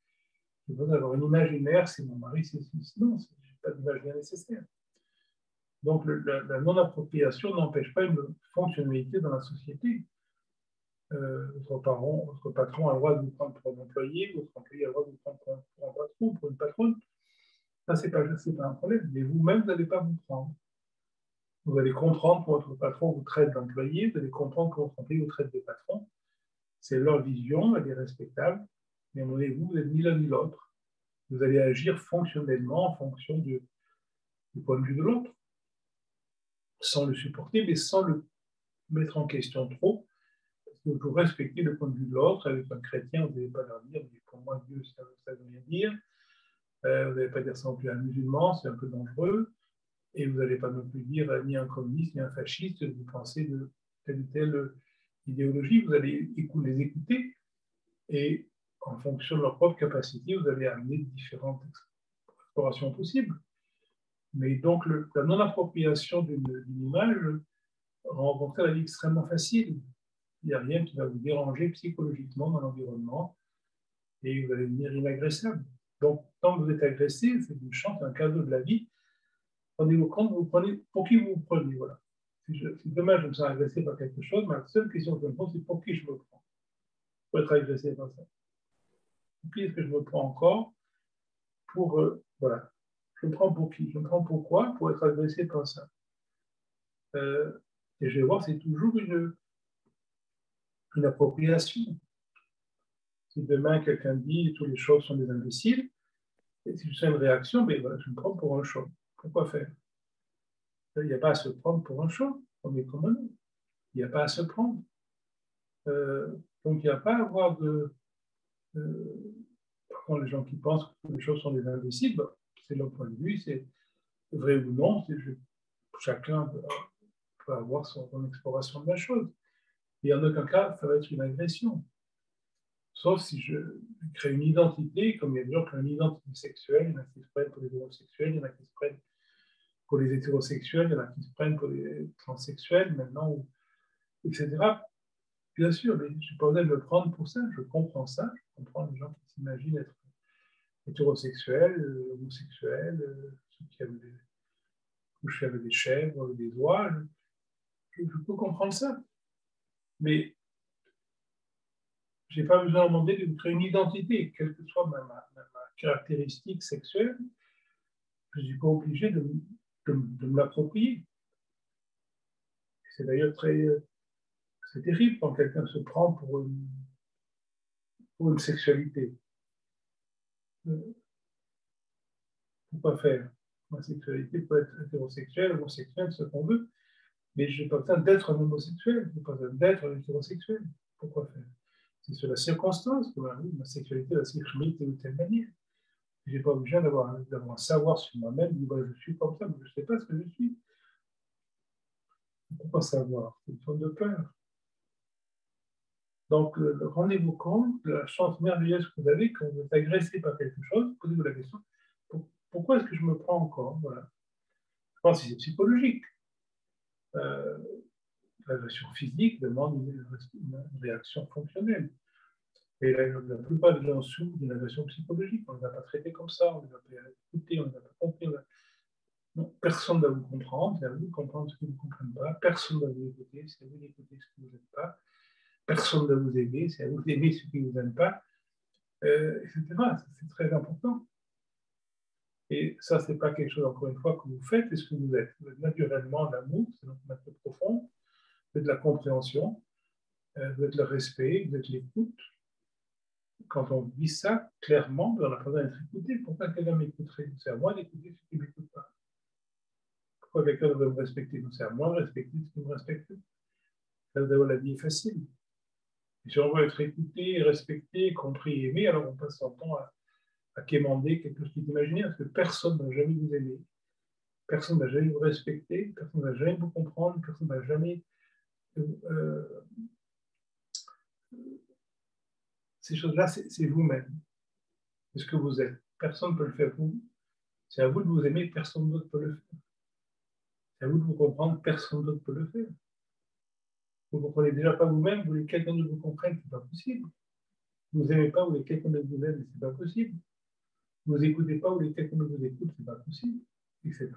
Je veux avoir une imaginaire, c'est mon mari, c'est non, je n'ai pas d'imaginaire nécessaire. Donc, la non-appropriation n'empêche pas une fonctionnalité dans la société. Votre patron a le droit de vous prendre pour un employé, votre employé a le droit de vous prendre pour un patron, pour une patronne. Ça, c'est pas un problème. Mais vous-même, vous n'allez pas vous prendre. Vous allez comprendre que votre patron vous traite d'employé, vous allez comprendre que votre employé vous traite de patron. C'est leur vision, elle est respectable. Mais vous n'êtes ni l'un ni l'autre. Vous allez agir fonctionnellement en fonction du point de vue de l'autre, sans le supporter, mais sans le mettre en question trop. Parce que vous respectez le point de vue de l'autre. Avec un chrétien, vous n'allez pas leur dire, mais pour moi, Dieu, ça ne veut rien dire. Vous n'allez pas dire ça non plus à un musulman, c'est un peu dangereux. Et vous n'allez pas non plus dire ni un communiste, ni un fasciste, vous pensez de telle ou telle idéologie. Vous allez les écouter et en fonction de leur propre capacité, vous allez amener différentes explorations possibles. Mais donc, la non-appropriation d'une image rend la vie extrêmement facile. Il n'y a rien qui va vous déranger psychologiquement dans l'environnement et vous allez devenir inagressable. Donc, quand vous êtes agressé, c'est une chance, un cadeau de la vie. Rendez-vous compte, vous prenez pour qui vous vous prenez. Voilà. Si demain je me sens agressé par quelque chose, ma seule question que je me pose, c'est pour qui je me prends pour être agressé par ça. Pour qui est-ce que je me prends encore pour, voilà. Je me prends pour qui? Je me prends pour quoi? Pour être agressé par ça. Et je vais voir, c'est toujours une appropriation. Si demain quelqu'un dit toutes les choses sont des imbéciles, Et si je sens une réaction, ben, voilà, je me prends pour un chat. Pourquoi faire? Il n'y a pas à se prendre pour un chat, on est comme un homme. Il n'y a pas à se prendre. Donc, il n'y a pas à avoir de... Par contre, les gens qui pensent que les choses sont des imbéciles, ben, c'est leur point de vue, c'est vrai ou non, chacun peut avoir son exploration de la chose. Et en aucun cas, ça va être une agression. Sauf si je crée une identité, comme il y a des gens qui ont une identité sexuelle, il y en a qui se prennent pour les homosexuels, il y en a qui se prennent pour les hétérosexuels, il y en a qui se prennent pour les transsexuels, maintenant, etc. Bien sûr, mais je n'ai pas besoin de me prendre pour ça, je comprends ça, je comprends les gens qui s'imaginent être hétérosexuels, homosexuels, ceux qui avaient couché avec des chèvres, avec des oies, je peux comprendre ça. Mais je n'ai pas besoin à demander de créer une identité, quelle que soit ma caractéristique sexuelle, je ne suis pas obligé de me l'approprier. C'est d'ailleurs c'est terrible quand quelqu'un se prend pour une sexualité. Pourquoi faire? Ma sexualité peut être hétérosexuelle, homosexuelle, ce qu'on veut, mais je n'ai pas besoin d'être un homosexuel, je n'ai pas besoin d'être un hétérosexuel. Pourquoi faire? C'est sur la circonstance que ma sexualité va s'exprimer de telle ou telle manière. Je n'ai pas besoin d'avoir un savoir sur moi-même, je suis comme ça, mais je ne sais pas ce que je suis. Pourquoi savoir? C'est une forme de peur. Donc, rendez-vous compte de la chance merveilleuse que vous avez quand vous êtes agressé par quelque chose, posez-vous la question, pourquoi est-ce que je me prends encore? Voilà. Je pense que c'est psychologique. L'agression physique demande une réaction fonctionnelle. Et la plupart des gens souffrent d'une agression psychologique. On ne les a pas traités comme ça, on ne les a pas écoutés, on ne les a pas compris. Non, personne ne va vous comprendre, c'est à vous de comprendre ce que vous ne comprenez pas. Personne ne va vous écouter, c'est à vous d'écouter ce que vous n'êtes pas. Personne ne va vous aimer, c'est à vous d'aimer ce qui ne vous aime pas, etc. C'est très important. Et ça, ce n'est pas quelque chose, encore une fois, que vous faites, c'est ce que vous êtes. Vous êtes naturellement l'amour, c'est notre nature profonde, vous êtes la compréhension, vous êtes le respect, vous êtes l'écoute. Quand on vit ça, clairement, on n'a pas besoin d'être écouté. Pourquoi quelqu'un m'écouterait? C'est à moi d'écouter ceux qui ne m'écoutent pas. Pourquoi quelqu'un devrait me respecter? C'est à moi de respecter ceux qui me respectent. Là, d'abord, la vie est facile. Et si on veut être écouté, respecté, compris, aimé, alors on passe son temps à quémander quelque chose qui est imaginaire, parce que personne ne va jamais vous aimer, personne ne va jamais vous respecter, personne ne va jamais vous comprendre, personne ne va jamais... ces choses-là, c'est vous-même. C'est ce que vous êtes. Personne ne peut le faire pour vous. C'est à vous de vous aimer, personne d'autre peut le faire. C'est à vous de vous comprendre, personne d'autre peut le faire. Vous ne comprenez déjà pas vous-même, vous voulez que quelqu'un d'autre vous comprenne, ce n'est pas possible. Vous n'aimez pas, vous voulez que quelqu'un d'autre vous aime, ce n'est pas possible. Vous n'écoutez pas, vous voulez que quelqu'un d'autre vous écoute, ce n'est pas possible, etc.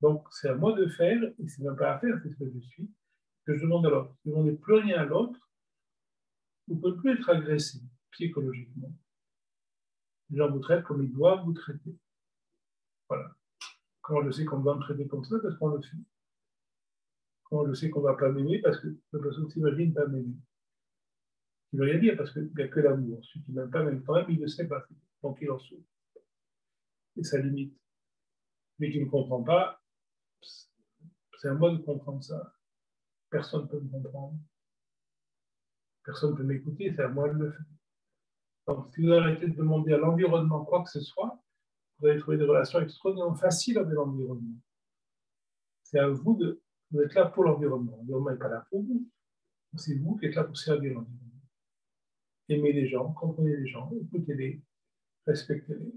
Donc, c'est à moi de faire, et ce n'est même pas à faire, c'est ce que je suis, que je demande à l'autre. Si vous ne demandez plus rien à l'autre, vous ne pouvez plus être agressé psychologiquement. Les gens vous traitent comme ils doivent vous traiter. Voilà. Comment je sais qu'on doit me traiter comme ça? Parce qu'on le fait. Comment je sais qu'on ne va pas m'aimer? Parce que la personne s'imagine ne pas m'aimer. Il ne veut rien dire parce qu'il n'y a que l'amour. Celui qui ne m'aime pas, même quand même, il ne sait pas. Donc il en souffre. Et ça limite. Mais qui ne comprend pas, c'est à moi de comprendre ça. Personne ne peut me comprendre. Personne ne peut m'écouter, c'est à moi de le faire. Donc, si vous arrêtez de demander à l'environnement quoi que ce soit, vous allez trouver des relations extrêmement faciles avec l'environnement. C'est à vous vous êtes là pour l'environnement. L'environnement n'est pas là pour vous. C'est vous qui êtes là pour servir l'environnement. Aimez les gens, comprenez les gens, écoutez-les, respectez-les.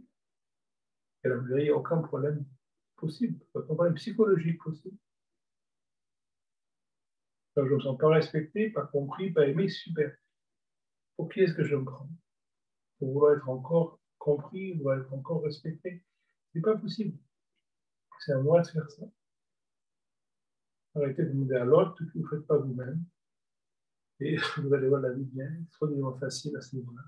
Et là, vous verrez, il n'y a aucun problème possible, aucun problème psychologique possible. Quand je ne me sens pas respecté, pas compris, pas aimé, super. Pour qui est-ce que je me prends? Pour vouloir être encore compris, vouloir être encore respecté? Ce n'est pas possible. C'est à moi de faire ça. Arrêtez de demander à l'autre ce que vous ne faites pas vous-même. Et vous allez voir la vie bien, extrêmement facile à ce niveau-là.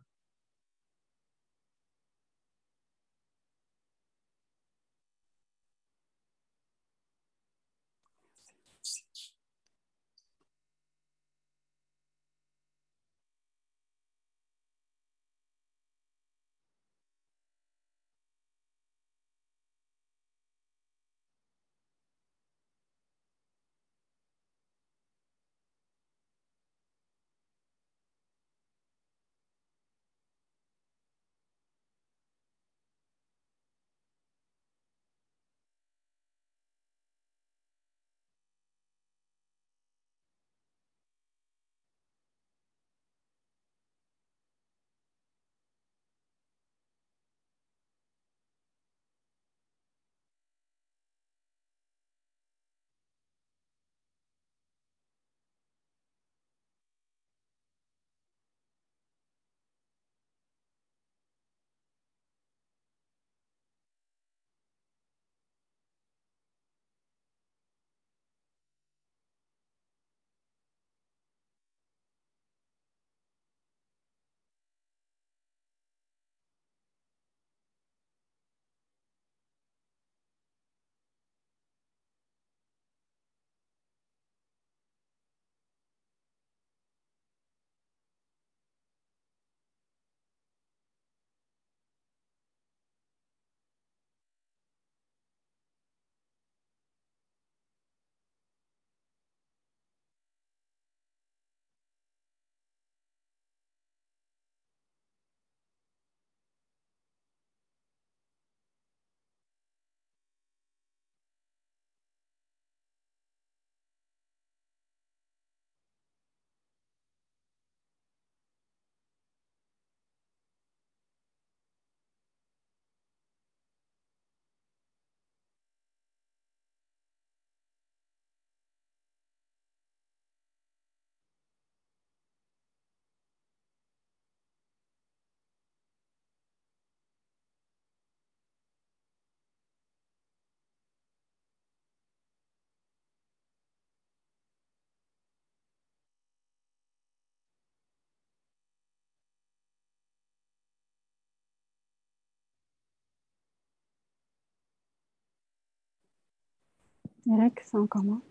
Eric, c'est encore moi.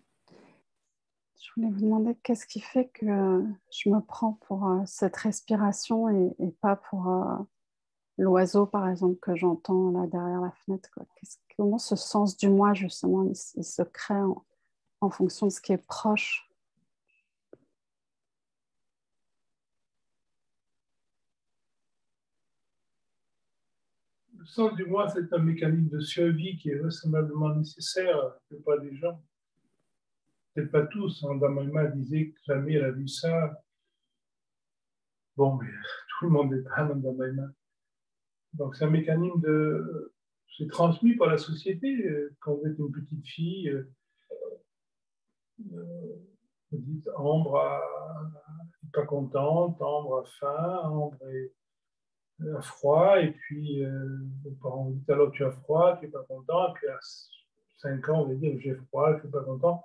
Je voulais vous demander qu'est-ce qui fait que je me prends pour cette respiration et pas pour l'oiseau, par exemple, que j'entends là derrière la fenêtre, quoi. Comment ce sens du moi, justement, il se crée en fonction de ce qui est proche? Le sens du moi, c'est un mécanisme de survie qui est vraisemblablement nécessaire à la plupart des gens. Peut-être pas tous. Dalai disait que jamais elle a vu ça. Bon, mais tout le monde n'est pas Dalai Lama. Donc c'est un mécanisme c'est transmis par la société. Quand vous êtes une petite fille, vous dites Ambre n'est pas contente, Ambre a faim, Ambre a froid, et puis vos parents vous disent alors tu as froid, tu n'es pas content, et puis à 5 ans, vous allez dire j'ai froid, je ne suis pas content.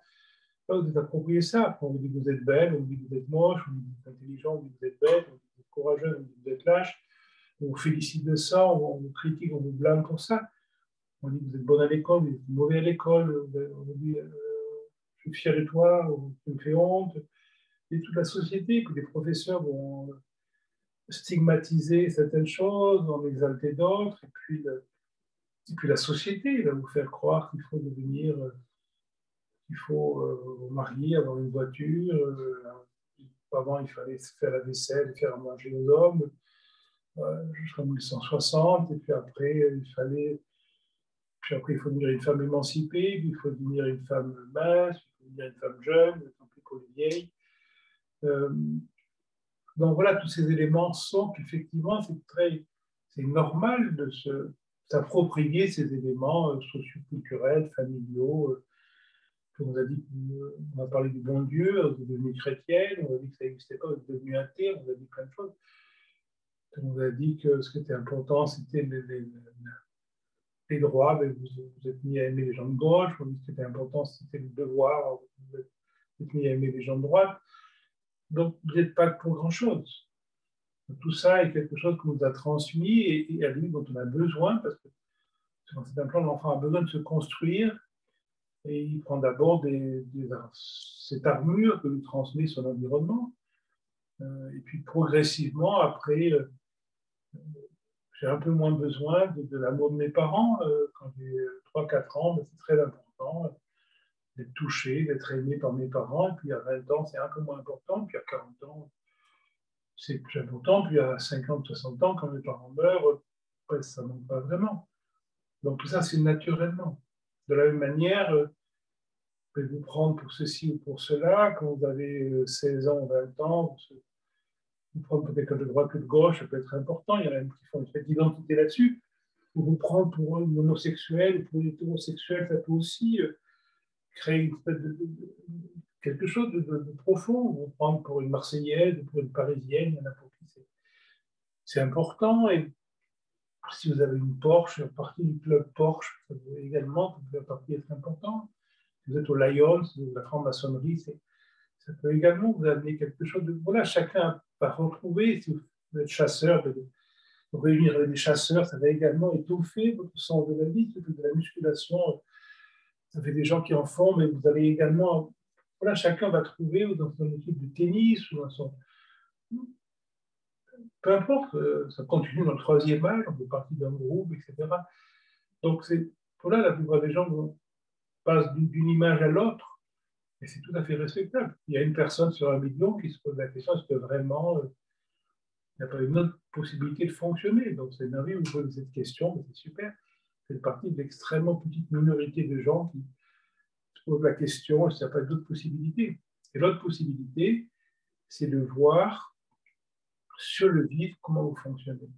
Là, vous êtes approprié ça. On vous dit que vous êtes belle, on vous dit que vous êtes moche, on vous dit que vous êtes intelligent, on vous dit que vous êtes bête, on vous dit que vous êtes courageuse, on vous dit que vous êtes lâche. On vous félicite de ça, on vous critique, on vous blâme pour ça. On dit que vous êtes bonne à l'école, vous êtes mauvais à l'école, on vous dit je suis fier de toi, tu me fais honte. Et toute la société, que les professeurs vont stigmatiser certaines choses, en exalter d'autres, et puis la société va vous faire croire qu'il faut devenir, qu'il faut vous marier, avoir une voiture. Avant, il fallait faire la vaisselle, faire à manger aux hommes, jusqu'en 1960, et puis après, il faut devenir une femme émancipée, puis il faut devenir une femme mince, il faut devenir une femme jeune, tant pis pour les vieilles. Donc voilà, tous ces éléments sont qu'effectivement, c'est normal de s'approprier ces éléments socioculturels, familiaux. On a parlé du bon Dieu, on est devenu chrétienne, on a dit que ça n'existait pas, on est devenu athée, on a dit plein de choses. On a dit que ce qui était important, c'était les droits, mais vous êtes mis à aimer les gens de gauche, on a dit que ce qui était important, c'était le devoir, vous êtes mis à aimer les gens de droite. Donc, vous n'êtes pas pour grand-chose. Tout ça est quelque chose qu'on nous a transmis et à lui dont on a besoin, parce que dans cet plan, l'enfant a besoin de se construire et il prend d'abord cette armure que lui transmet son environnement. Et puis progressivement, après, j'ai un peu moins besoin de l'amour de mes parents. Quand j'ai 3-4 ans, c'est très important d'être touché, d'être aimé par mes parents. Et puis à 20 ans, c'est un peu moins important. Puis à 40 ans, c'est plus important. Puis à 50, 60 ans, quand mes parents meurent, ça ne manque pas vraiment. Donc tout ça, c'est naturellement. De la même manière, vous pouvez vous prendre pour ceci ou pour cela. Quand vous avez 16 ans ou 20 ans, vous prendre pour quelqu'un de droite ou de gauche, ça peut être important. Il y en a même qui font une espèce d'identité là-dessus. Ou vous prendre pour un homosexuel ou pour un hétérosexuel, ça peut aussi créer une espèce quelque chose de profond. Vous prendre pour une Marseillaise ou pour une Parisienne, il y en a pour qui c'est important. Et si vous avez une Porsche, une partie du club Porsche, ça peut également faire partie être important. Si vous êtes au Lions, la franc-maçonnerie, ça peut également vous amener quelque chose de... Voilà, chacun va retrouver, si vous êtes chasseur, de réunir avec des chasseurs, ça va également étoffer votre sens de la vie, de la musculation. Ça fait des gens qui en font, mais vous allez également... Voilà, chacun va trouver dans son équipe de tennis ou dans son... Peu importe, ça continue dans le 3e âge, on fait partie d'un groupe, etc. Donc, voilà, la plupart des gens passent d'une image à l'autre. Et c'est tout à fait respectable. Il y a une personne sur 1 million qui se pose la question, est-ce que vraiment il n'y a pas une autre possibilité de fonctionner? Donc c'est merveilleux, vous posez cette question, mais c'est super. C'est partie de l'extrêmement petite minorité de gens qui se posent la question, est-ce qu'il n'y a pas d'autres possibilités? Et l'autre possibilité, c'est de voir sur le vif comment vous fonctionnez.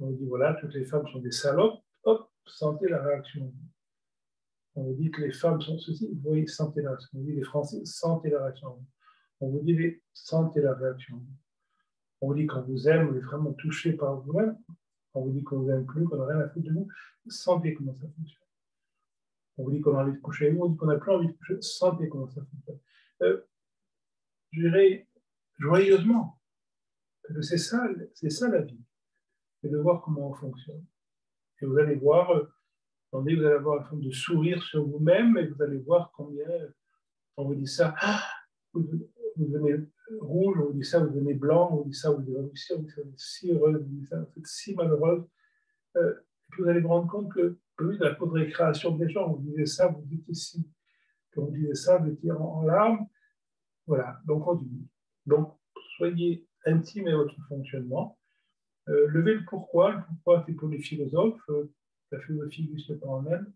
On vous dit, voilà, toutes les femmes sont des salopes, hop, sentez la réaction. On vous dit que les femmes sont ceci, vous voyez, sentez la réaction. On vous dit les Français, sentez la réaction. On vous dit, sentez la réaction. On vous dit qu'on vous aime, vous êtes vraiment touché par vous-même. On vous dit qu'on ne vous aime plus, qu'on n'a rien à foutre de vous. Sentez comment ça fonctionne. On vous dit qu'on a envie de coucher avec vous, on dit qu'on n'a plus envie de coucher. Sentez comment ça fonctionne. Je dirais joyeusement que c'est ça la vie. C'est de voir comment on fonctionne. Et vous allez voir... Attendez, vous allez avoir une forme de sourire sur vous-même et vous allez voir combien, on vous dit ça, vous devenez rouge, on vous dit ça, vous devenez blanc, on vous dit ça, vous êtes si heureuse, vous dit ça, vous êtes si malheureuse. Et puis vous allez vous rendre compte que, oui, dans la cour de récréation des gens, on vous disait ça, vous étiez si. Quand on disait ça, vous étiez en larmes. Voilà, donc on dit. Donc, soyez intime à votre fonctionnement. Levez le pourquoi. Le pourquoi, c'est pour les philosophes. La philosophie n'existe pas en elle.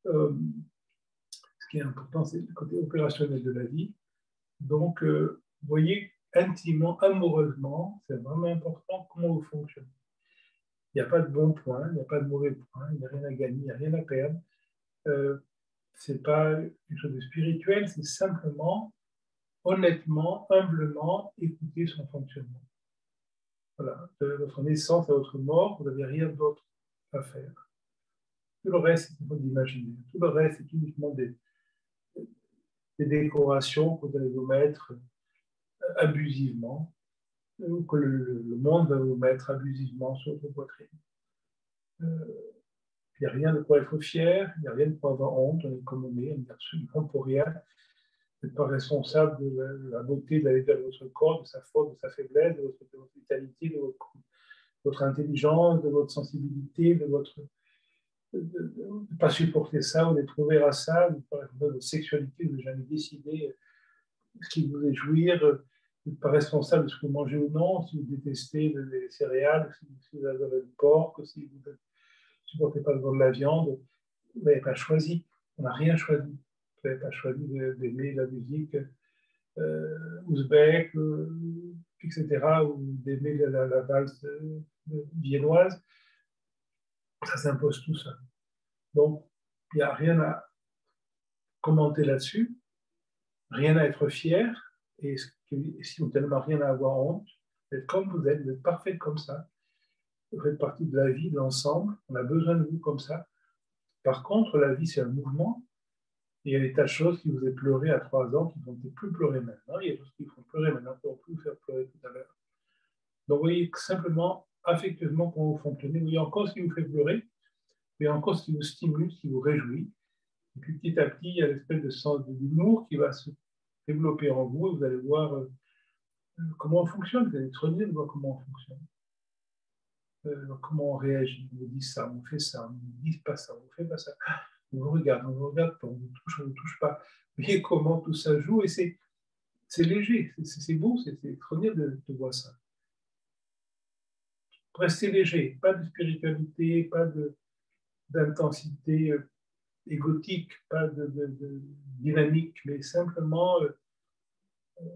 Ce qui est important, c'est le côté opérationnel de la vie. Donc, voyez intimement, amoureusement, c'est vraiment important comment vous fonctionnez. Il n'y a pas de bon point, il n'y a pas de mauvais point, il n'y a rien à gagner, il n'y a rien à perdre. Ce n'est pas quelque chose de spirituel, c'est simplement, honnêtement, humblement, écouter son fonctionnement. Voilà, de votre naissance à votre mort, vous n'avez rien d'autre à faire. Tout le reste, c'est pas d'imaginer. Tout le reste, c'est uniquement des décorations que vous allez vous mettre abusivement, ou que le monde va vous mettre abusivement sur votre poitrine. Il n'y a rien de quoi être fier, il n'y a rien de quoi avoir honte, on est comme on est, on n'est absolument pour rien. Vous n'êtes pas responsable de la beauté de l'état de votre corps, de sa force, de sa faiblesse, de votre vitalité, de votre intelligence, de votre sensibilité, de ne pas supporter ça, ou d'être ouvert à ça, de votre sexualité, vous n'avez jamais décidé ce qui vous fait jouir, vous n'êtes pas responsable de ce que vous mangez ou non, si vous détestez les céréales, si vous adorez le porc, si vous ne supportez pas de la viande, vous n'avez pas choisi, on n'a rien choisi. Vous n'avez pas choisi d'aimer la musique ouzbek, etc., ou d'aimer la valse viennoise. Ça s'impose tout seul. Donc, il n'y a rien à commenter là-dessus, rien à être fier, et si vous n'avez rien à avoir honte, vous êtes comme vous êtes parfait comme ça. Vous faites partie de la vie, de l'ensemble, on a besoin de vous comme ça. Par contre, la vie, c'est un mouvement, et il y a des tas de choses qui vous font pleurer à 3 ans qui ne vont plus pleurer maintenant, il y a des choses qui vous font pleurer maintenant qui ne vont plus vous faire pleurer tout à l'heure. Donc, vous voyez simplement, affectueusement, comment vous fonctionnez, vous voyez encore ce qui vous fait pleurer, mais encore ce qui vous stimule, ce qui vous réjouit. Et puis petit à petit, il y a l'espèce de sens de l'humour qui va se développer en vous et vous allez voir comment on fonctionne. Vous allez être heureux de voir comment on fonctionne. Comment on réagit. On vous dit ça, on fait ça, on ne dit pas ça, on ne fait pas ça. On vous regarde pas, on vous touche, on ne vous touche pas. Vous voyez comment tout ça joue et c'est léger, c'est beau, c'est extraordinaire de voir ça. Restez léger, pas de spiritualité, pas d'intensité égotique, pas de dynamique, mais simplement un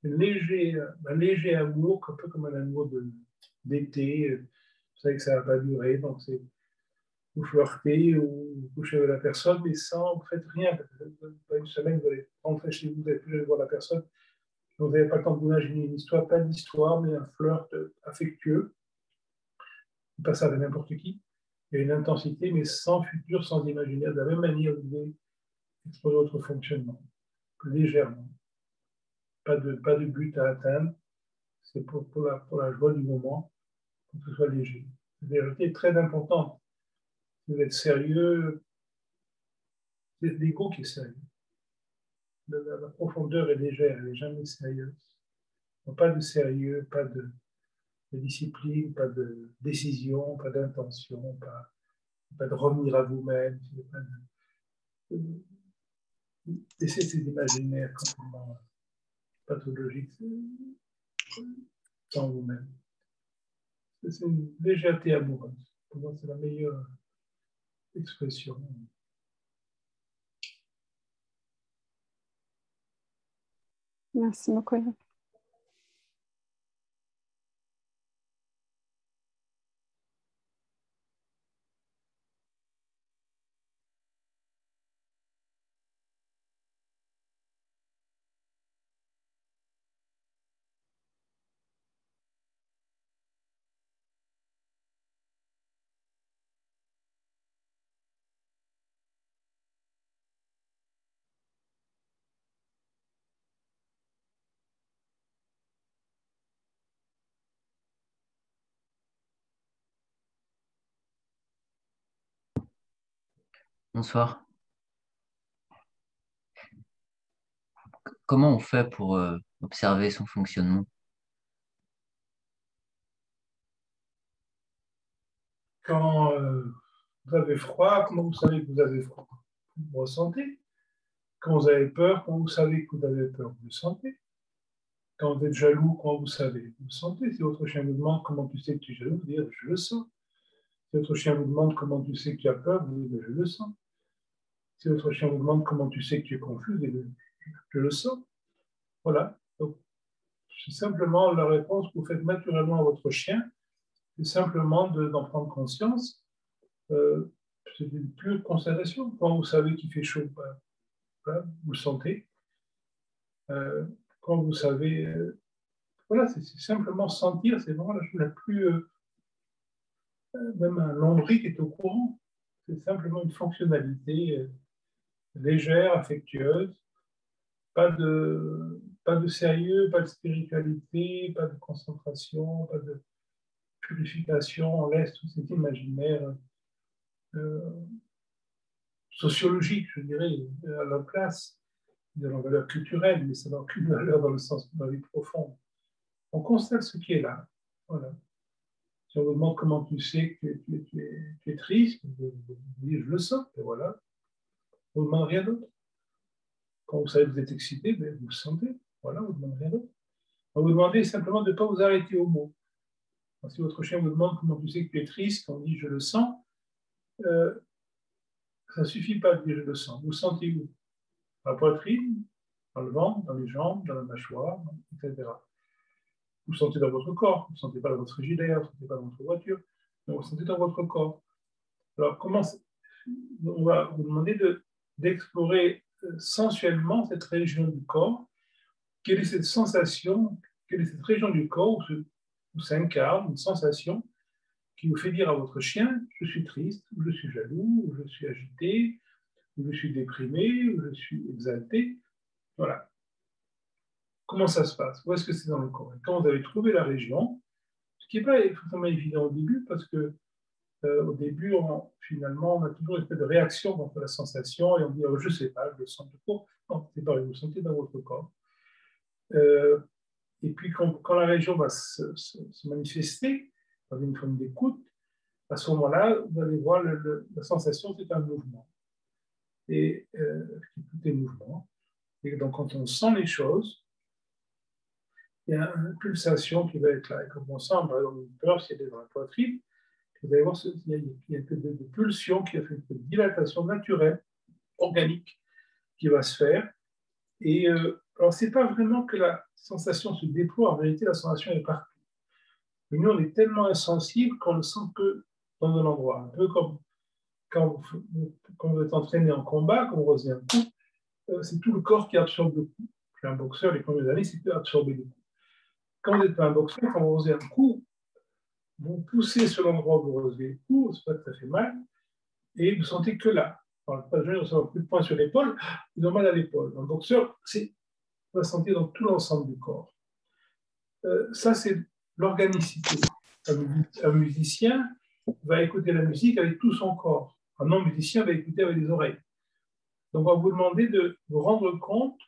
léger amour, un peu comme un amour d'été. Vous savez que ça ne va pas durer, donc vous flirtez ou vous couchez avec la personne, mais sans, vous ne faites rien. Pas une semaine, vous allez rentrer chez vous, vous n'allez plus aller voir la personne. Donc, vous n'avez pas le temps de vous imaginer une histoire, pas d'histoire, mais un flirt affectueux. Pas ça avec n'importe qui. Il y a une intensité, mais sans futur, sans imaginaire. De la même manière, vous devez explorer votre fonctionnement, légèrement. Pas de but à atteindre. C'est pour la joie du moment, pour que ce soit léger. La vérité est très importante. Si vous êtes sérieux, c'est l'ego qui est sérieux. La profondeur est légère, elle n'est jamais sérieuse. Donc, pas de sérieux, pas de discipline, pas de décision, pas d'intention, pas de revenir à vous-même, laissez ces imaginaires complètement pathologiques sans vous-même. C'est une légèreté amoureuse. Pour moi, c'est la meilleure expression. Merci beaucoup. Bonsoir. Comment on fait pour observer son fonctionnement? Quand vous avez froid, comment vous savez que vous avez froid? Vous le ressentez. Quand vous avez peur, comment vous savez que vous avez peur? Vous le sentez. Quand vous êtes jaloux, comment vous savez? Vous le sentez. Si votre chien vous demande comment tu sais que tu es jaloux, vous dites je le sens. Si votre chien vous demande comment tu sais que tu as peur, vous dites je le sens. Si votre chien vous demande comment tu sais que tu es confus, vous dites je le sens. Voilà. Donc, c'est simplement la réponse que vous faites naturellement à votre chien. C'est simplement d'en prendre conscience. C'est une pure constatation. Quand vous savez qu'il fait chaud, voilà, vous le sentez. Quand vous savez, voilà, c'est simplement sentir, c'est vraiment la chose la plus, même un lombric est au courant. C'est simplement une fonctionnalité légère, affectueuse, pas de sérieux, pas de spiritualité, pas de concentration, pas de purification. On laisse tout cet imaginaire sociologique, je dirais, à la place de la valeur culturelle, mais ça n'a aucune valeur dans le sens de la vie profonde. On constate ce qui est là. Voilà. Si on vous demande comment tu sais que tu es triste, vous dites je le sens, et voilà. On ne vous demande rien d'autre. Quand vous savez que vous êtes excité, vous le sentez. Voilà, on ne vous demande rien d'autre. On vous demande simplement de ne pas vous arrêter au mot. Alors, si votre chien vous demande comment tu sais que tu es triste, on dit je le sens, ça ne suffit pas de dire je le sens. Vous sentez où? Dans la poitrine, dans le ventre, dans les jambes, dans la mâchoire, etc. Vous sentez dans votre corps, vous ne sentez pas dans votre frigidaire, vous ne sentez pas dans votre voiture, mais vous sentez dans votre corps. Alors, on va vous demander d'explorer sensuellement cette région du corps. Quelle est cette sensation, quelle est cette région du corps où s'incarne une sensation qui vous fait dire à votre chien je suis triste, ou je suis jaloux, ou je suis agité, ou je suis déprimé, ou je suis exalté. Voilà. Comment ça se passe? Où est-ce que c'est dans le corps? Et quand vous avez trouvé la région, ce qui n'est pas forcément évident au début, parce que au début, finalement, on a toujours une espèce de réaction contre la sensation et on dit je ne sais pas, je le sens du corps. Non, c'est pareil, vous le sentez dans votre corps. Et puis, quand la région va se manifester dans une forme d'écoute, à ce moment-là, vous allez voir la sensation, c'est un mouvement. Et tout est mouvement. Et donc, quand on sent les choses, il y a une pulsation qui va être là. Et quand on sent, par exemple, une peur, si elle est dans la poitrine, vous allez voir qu'il y a un peu de pulsion qui a fait une dilatation naturelle, organique, qui va se faire. Et alors, ce n'est pas vraiment que la sensation se déploie, en vérité, la sensation est partout. Mais nous, on est tellement insensible qu'on ne sent que dans un endroit. Un peu comme quand vous êtes entraîné en combat, quand vous osez un coup, c'est tout le corps qui absorbe le coup. Je suis un boxeur, les premières années, c'est que absorber le coup. Quand vous n'êtes pas un boxeur, quand vous osez un coup, vous poussez sur l'endroit où vous osez le coup, c'est pas que ça fait mal, et vous ne sentez que là. Alors, pas de gens qui ont un coup de poing sur l'épaule, ils ont mal à l'épaule. Un boxeur, on va sentir dans tout l'ensemble du corps. Ça, c'est l'organicité. Un musicien va écouter la musique avec tout son corps. Un non-musicien va écouter avec les oreilles. Donc, on va vous demander de vous rendre compte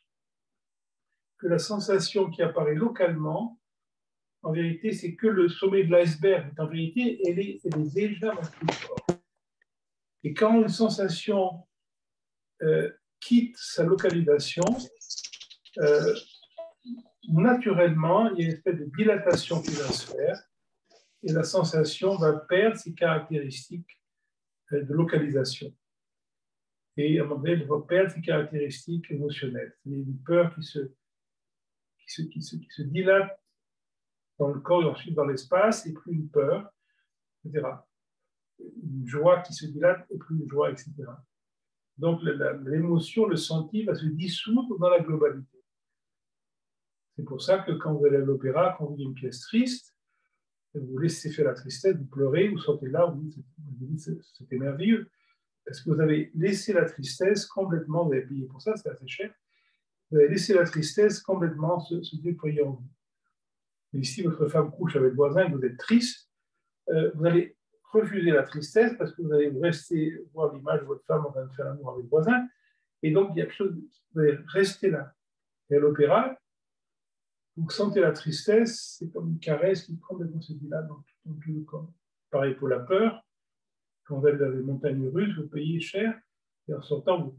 que la sensation qui apparaît localement, en vérité, c'est que le sommet de l'iceberg. En vérité, elle est déjà dans tout le corps. Et quand une sensation quitte sa localisation, naturellement, il y a une espèce de dilatation qui va se faire et la sensation va perdre ses caractéristiques de localisation. Et à un moment donné, elle va perdre ses caractéristiques émotionnelles. Il y a une peur qui se dilate dans le corps et ensuite dans l'espace, et plus une peur, etc. Une joie qui se dilate et plus une joie, etc. Donc l'émotion, le senti va se dissoudre dans la globalité. C'est pour ça que quand vous allez à l'opéra, quand vous voyez une pièce triste, vous laissez faire la tristesse, vous pleurez, vous sortez là, vous dites c'était merveilleux. Parce que vous avez laissé la tristesse complètement, vous avez payé pour ça, c'est assez cher, vous avez laissé la tristesse complètement se déployer en vous. Et si votre femme couche avec le voisin et que vous êtes triste, vous allez refuser la tristesse parce que vous allez rester voir l'image de votre femme en train de faire l'amour avec le voisin. Et donc, il y a quelque chose, vous allez rester là. Et à l'opéra, vous sentez la tristesse, c'est comme une caresse qui complètement se dit là dans tout le corps. Pareil pour la peur. Quand vous allez dans les montagnes russes, vous payez cher. Et en sortant,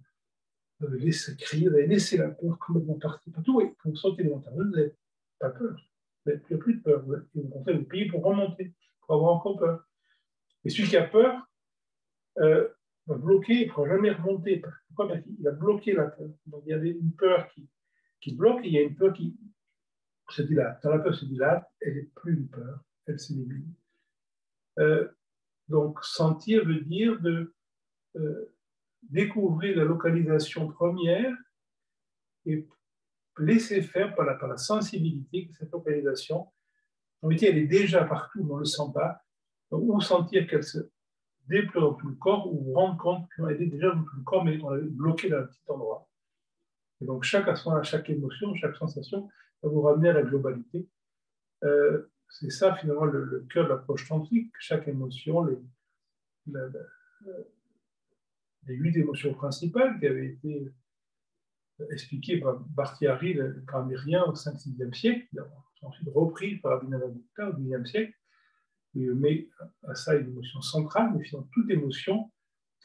vous avez laissé crier, vous avez laissé la peur complètement partir partout. Et quand vous sortez des montagnes russes, vous n'avez pas peur. Vous n'avez plus de peur. Vous payez pour remonter, pour avoir encore peur. Et celui qui a peur va bloquer, il ne pourra jamais remonter. Pourquoi? Parce qu'il a bloqué la peur. Donc il y a une peur qui bloque et il y a une peur qui se dilate. Quand la peur se dilate, elle n'est plus une peur, elle s'élimine. Donc sentir veut dire de découvrir la localisation première et laisser faire par la sensibilité que cette localisation, en réalité, elle est déjà partout, mais on ne le sent pas, ou sentir qu'elle se déploie dans tout le corps, ou vous rendre compte qu'elle est déjà dans tout le corps, mais on l'avait bloquée dans un petit endroit. Et donc, chaque émotion, chaque sensation va vous ramener à la globalité. C'est ça, finalement, le cœur de l'approche tantrique. Chaque émotion, les 8 émotions principales qui avaient été expliquées par Bhartiari, le grammairien, au 5e-6e siècle, qui ont ensuite repris par Abhinavagupta au 10e siècle. Il met à ça une émotion centrale, mais finalement, toute émotion,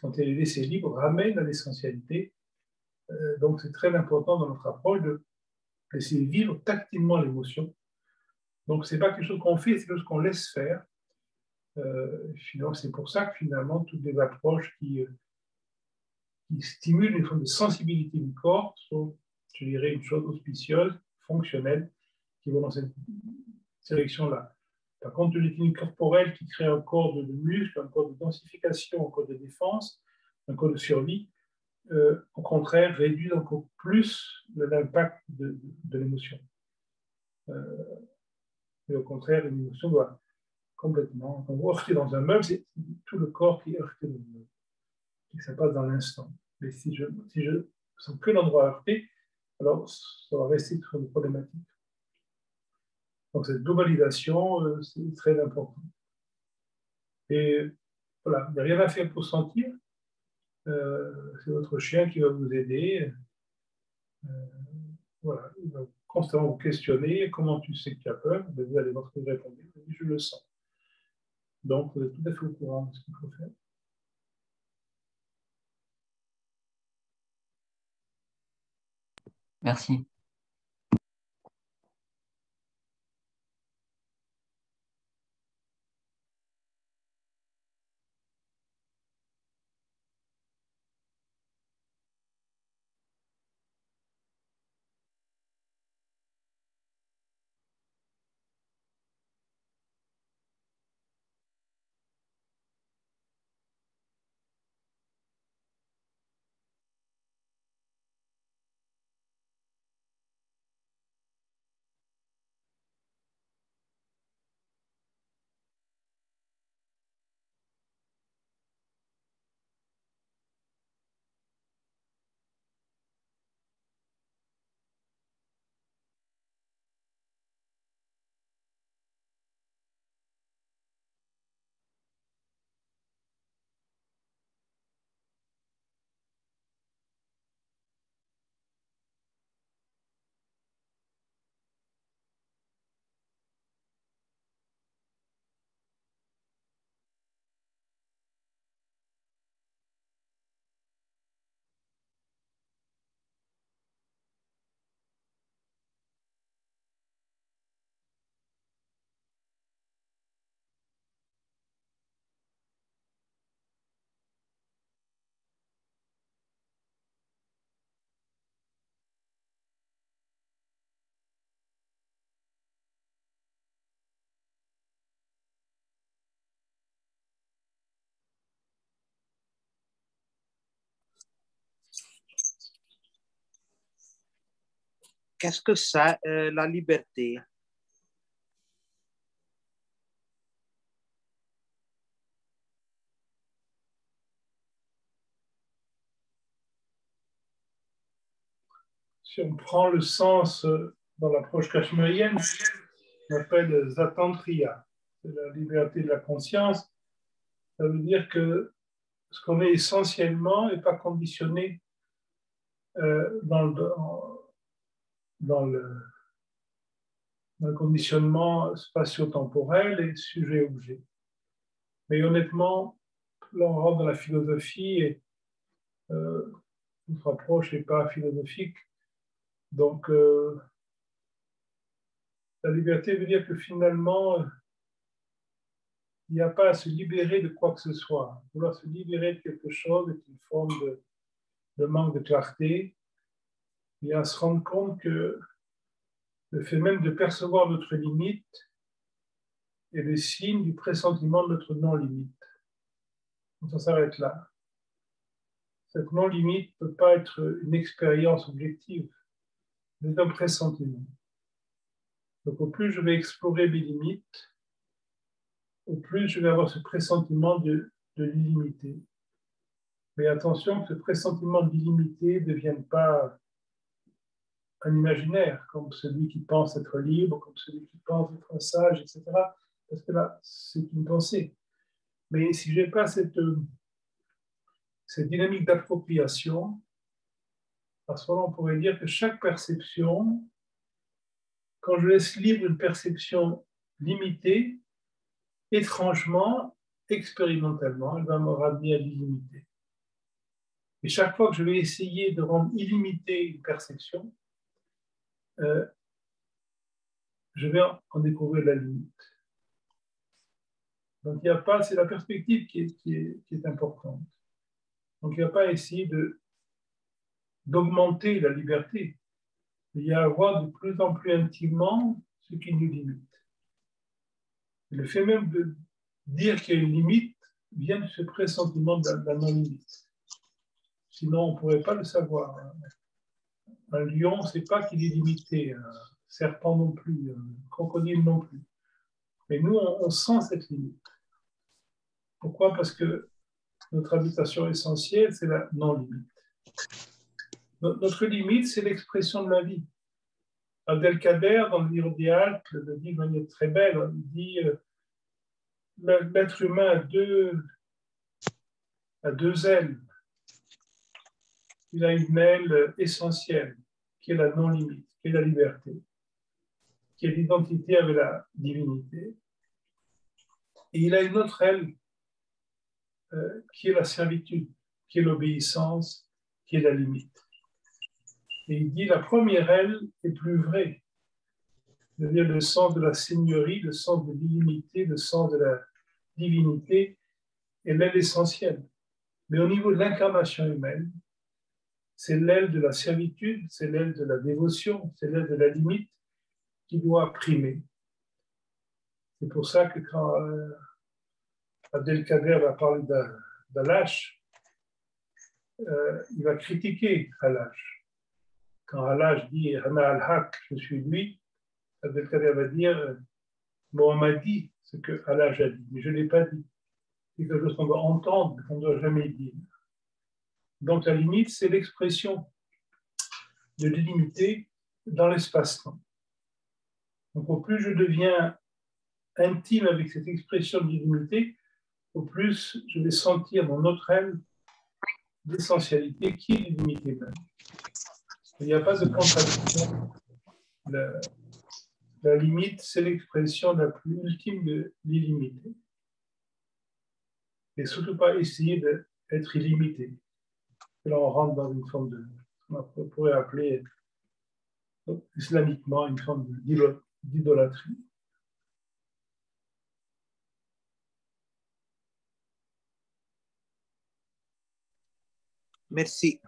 quand elle est laissée libre, ramène à l'essentialité. Donc, c'est très important dans notre approche de laisser vivre tactilement l'émotion. Donc, ce n'est pas quelque chose qu'on fait, c'est quelque chose qu'on laisse faire. Finalement, c'est pour ça que finalement, toutes les approches qui stimulent une forme de sensibilité du corps sont, je dirais, une chose auspicieuse, fonctionnelle, qui vont dans cette direction-là. Par contre, les techniques corporelles qui créent un corps de muscles, un corps de densification, un corps de défense, un corps de survie, au contraire, réduisent encore plus l'impact de l'émotion. Et au contraire, une émotion doit complètement, quand vous heurtez dans un meuble, c'est tout le corps qui est heurté dans le meuble. Et ça passe dans l'instant. Mais si je sens que l'endroit heurté, alors ça va rester très problématique. Donc cette globalisation, c'est très important. Et voilà, il n'y a rien à faire pour sentir. C'est votre chien qui va vous aider. Voilà, il va constamment vous questionner. Comment tu sais que tu as peur? Vous allez voir ce que vous répondez. Je le sens. Donc, vous êtes tout à fait au courant de ce qu'il faut faire. Merci. Qu'est-ce que c'est la liberté? Si on prend le sens dans l'approche kashmirienne, on appelle Zatantriya, c'est la liberté de la conscience. Ça veut dire que ce qu'on est essentiellement n'est pas conditionné dans le conditionnement spatio-temporel et sujet-objet. Mais honnêtement, là on rentre dans la philosophie et notre approche n'est pas philosophique. Donc la liberté veut dire que finalement, il n'y a pas à se libérer de quoi que ce soit. Vouloir se libérer de quelque chose est une forme de manque de clarté. Et à se rendre compte que le fait même de percevoir notre limite est le signe du pressentiment de notre non-limite. Donc ça s'arrête là. Cette non-limite ne peut pas être une expérience objective, mais un pressentiment. Donc au plus je vais explorer mes limites, au plus je vais avoir ce pressentiment de l'illimité. Mais attention que ce pressentiment de l'illimité ne devienne pas un imaginaire, comme celui qui pense être libre, comme celui qui pense être sage, etc. Parce que là, c'est une pensée. Mais si je n'ai pas cette dynamique d'appropriation, à ce moment-là, on pourrait dire que chaque perception, quand je laisse libre une perception limitée, étrangement, expérimentalement, elle va me ramener à l'illimité. Et chaque fois que je vais essayer de rendre illimitée une perception, je vais en découvrir la limite. Donc, il n'y a pas, c'est la perspective qui est importante. Donc, il n'y a pas à essayer d'augmenter la liberté. Il y a à voir de plus en plus intimement ce qui nous limite. Et le fait même de dire qu'il y a une limite vient de ce pressentiment de la non-limite. Sinon, on ne pourrait pas le savoir. Un lion, on ne sait pas qu'il est limité. Un serpent non plus. Un crocodile non plus. Mais nous, on sent cette limite. Pourquoi? Parce que notre habitation essentielle, c'est la non-limite. Notre limite, c'est l'expression de la vie. Abdelkader, dans le livre des Alpes, le dit de manière très belle, il dit l'être humain a deux ailes. Il a une aile essentielle, qui est la non-limite, qui est la liberté, qui est l'identité avec la divinité. Et il a une autre aile, qui est la servitude, qui est l'obéissance, qui est la limite. Et il dit la première aile est plus vraie, c'est-à-dire le sens de la seigneurie, le sens de l'illimité, le sens de la divinité est l'aile essentielle. Mais au niveau de l'incarnation humaine, c'est l'aile de la servitude, c'est l'aile de la dévotion, c'est l'aile de la limite qui doit primer. C'est pour ça que quand Abdelkader va parler d'Alash, il va critiquer Alash. Quand Alash dit « Hana al-Haq, je suis lui », Abdelkader va dire « Bon, on m'a dit ce que Alash a dit, mais je ne l'ai pas dit. » C'est quelque chose qu'on doit entendre, mais qu'on ne doit jamais dire. Donc la limite, c'est l'expression de l'illimité dans l'espace-temps. Donc au plus je deviens intime avec cette expression de l'illimité, au plus je vais sentir mon autre aile d'essentialité qui est l'illimité même. Il n'y a pas de contradiction. La limite, c'est l'expression la plus ultime de l'illimité. Et surtout pas essayer d'être illimité. Et là, on rentre dans une forme de, on pourrait appeler islamiquement une forme d'idolâtrie. Merci.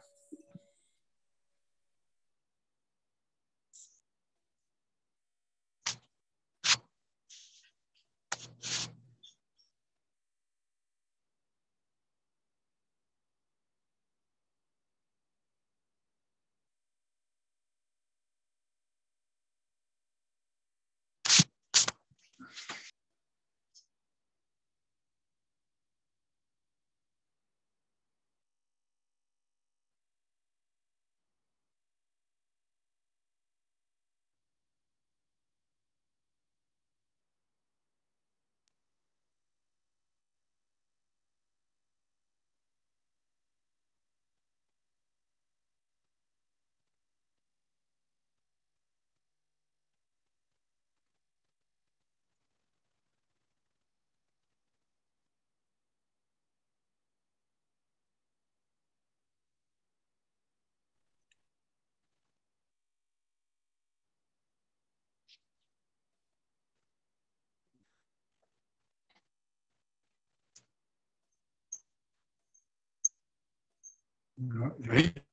Eric,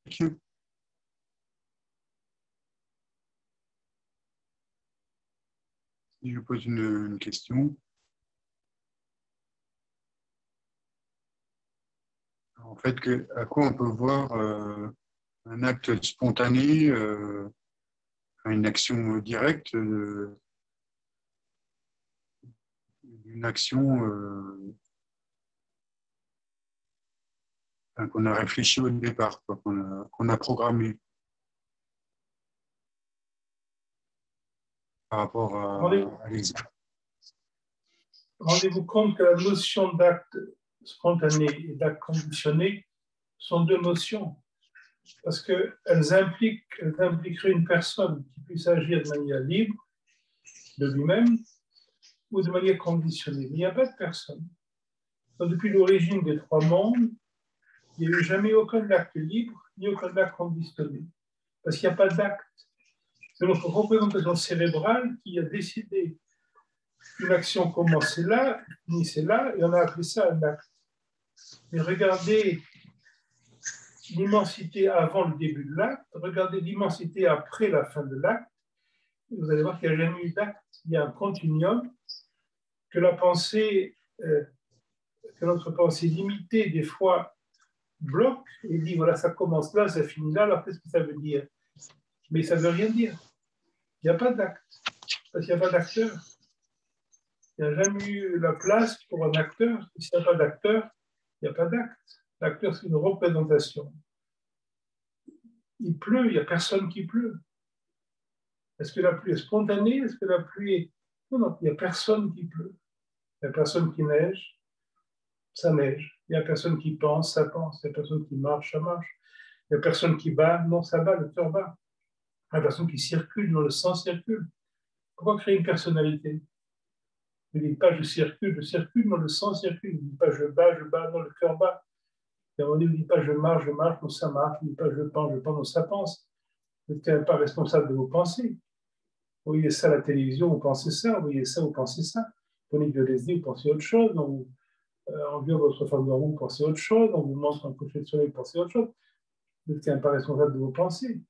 si je pose une question. En fait, à quoi on peut voir un acte spontané, une action directe, une action qu'on a réfléchi au départ, qu'on a programmé par rapport à l'exemple. Rendez-vous compte que la notion d'acte spontané et d'acte conditionné sont deux notions, parce qu'elles impliqueraient une personne qui puisse agir de manière libre de lui-même ou de manière conditionnée. Mais il n'y a pas de personne. Donc, depuis l'origine des trois mondes, il n'y a eu jamais aucun acte libre ni aucun acte conditionné, parce qu'il n'y a pas d'acte. C'est notre représentation cérébrale qui a décidé qu'une action commençait là, finissait là, et on a appelé ça un acte. Mais regardez l'immensité avant le début de l'acte, regardez l'immensité après la fin de l'acte, et vous allez voir qu'il n'y a jamais eu d'acte. Il y a un continuum que la pensée, que notre pensée limitée, des fois, bloque et dit voilà, ça commence là, ça finit là, alors qu'est-ce que ça veut dire? Mais ça ne veut rien dire. Il n'y a pas d'acte, parce qu'il n'y a pas d'acteur. Il n'y a jamais eu la place pour un acteur. Et s'il n'y a pas d'acteur, il n'y a pas d'acte. L'acteur, c'est une représentation. Il pleut, il n'y a personne qui pleut. Est-ce que la pluie est spontanée? Est-ce que la pluie est... Non, non, il n'y a personne qui pleut. Il n'y a personne qui neige, ça neige. Il n'y a personne qui pense, ça pense. Il n'y a personne qui marche, ça marche. Il n'y a personne qui bat, non, ça bat, le cœur bat. Il n'y a personne qui circule, non, le sang circule. Pourquoi créer une personnalité? Ne dites pas je circule, non, le sang circule. Ne dites pas je bats, non, le cœur bat. Et on ne dit pas je marche, non, ça marche. Ne dites pas je pense, non, ça pense. Vous n'êtes pas responsable de vos pensées. Vous voyez ça à la télévision, vous pensez ça. Vous voyez ça, vous pensez ça. Vous prenez du LSD, vous pensez autre chose. On viole votre femme de vous pensez autre chose. On vous montre un coucher de soleil, vous pensez autre chose. Vous n'êtes pas responsable de vos pensées.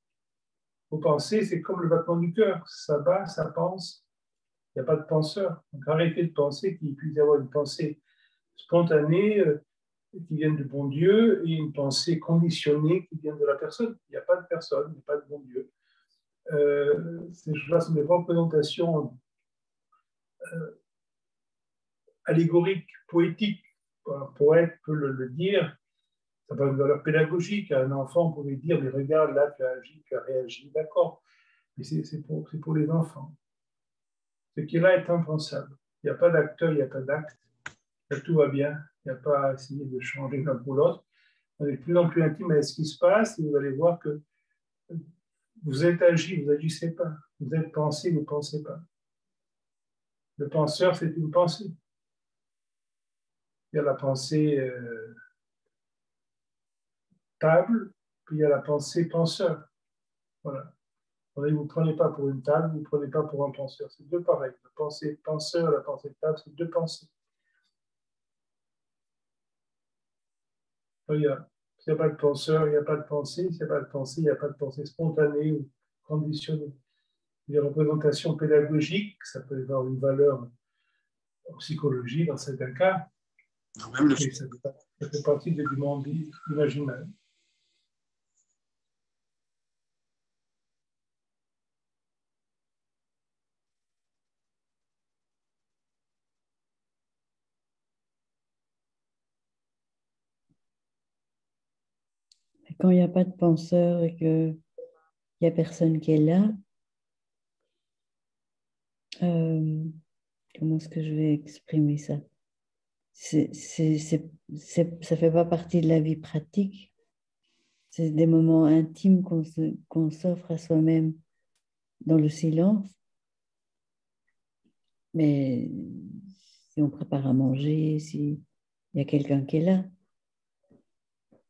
Vos pensées, c'est comme le battement du cœur. Ça bat, ça pense. Il n'y a pas de penseur. Donc arrêtez de penser qu'il puisse y avoir une pensée spontanée qui vient du bon Dieu et une pensée conditionnée qui vient de la personne. Il n'y a pas de personne, il n'y a pas de bon Dieu. Ces choses-là sont des représentations allégoriques, poétiques. Un poète peut le dire. Ça n'a pas une valeur pédagogique. Un enfant pourrait dire, mais regarde, là, tu as agi, tu as réagi. D'accord. Mais c'est pour les enfants. Ce qui est là est impensable. Il n'y a pas d'acteur, il n'y a pas d'acte. Tout va bien. Il n'y a pas à essayer de changer l'un pour l'autre. On est de plus en plus intime avec ce qui se passe et vous allez voir que vous êtes agi, vous n'agissez pas. Vous êtes pensé, vous ne pensez pas. Le penseur, c'est une pensée. Il y a la pensée table, puis il y a la pensée penseur. Voilà. Vous ne prenez pas pour une table, vous ne prenez pas pour un penseur. C'est deux pareils. La pensée penseur, la pensée table, c'est deux pensées. S'il n'y a pas de penseur, il n'y a pas de pensée. S'il n'y a pas de pensée, il n'y a pas de pensée spontanée ou conditionnée. Les représentations pédagogiques, ça peut avoir une valeur en psychologie dans certains cas, mais ça fait partie du monde imaginaire. Quand il n'y a pas de penseur et qu'il n'y a personne qui est là, comment est-ce que je vais exprimer ça? Ça ne fait pas partie de la vie pratique. C'est des moments intimes qu'on s'offre à soi-même dans le silence. Mais si on prépare à manger, s'il y a quelqu'un qui est là.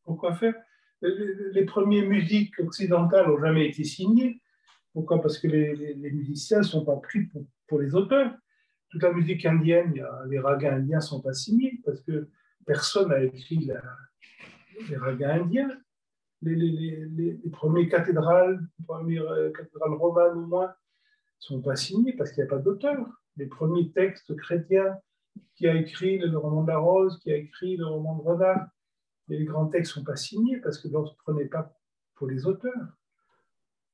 Pourquoi faire? Les premières musiques occidentales n'ont jamais été signées. Pourquoi? Parce que les musiciens ne sont pas pris pour les auteurs. Toute la musique indienne, les ragas indiens ne sont pas signés parce que personne n'a écrit les ragas indiens. les premières cathédrales romanes au moins, ne sont pas signés parce qu'il n'y a pas d'auteur. Les premiers textes chrétiens, qui a écrit le roman de la Rose, qui a écrit le roman de Renard, les grands textes ne sont pas signés parce que l'on ne prenait pas pour les auteurs.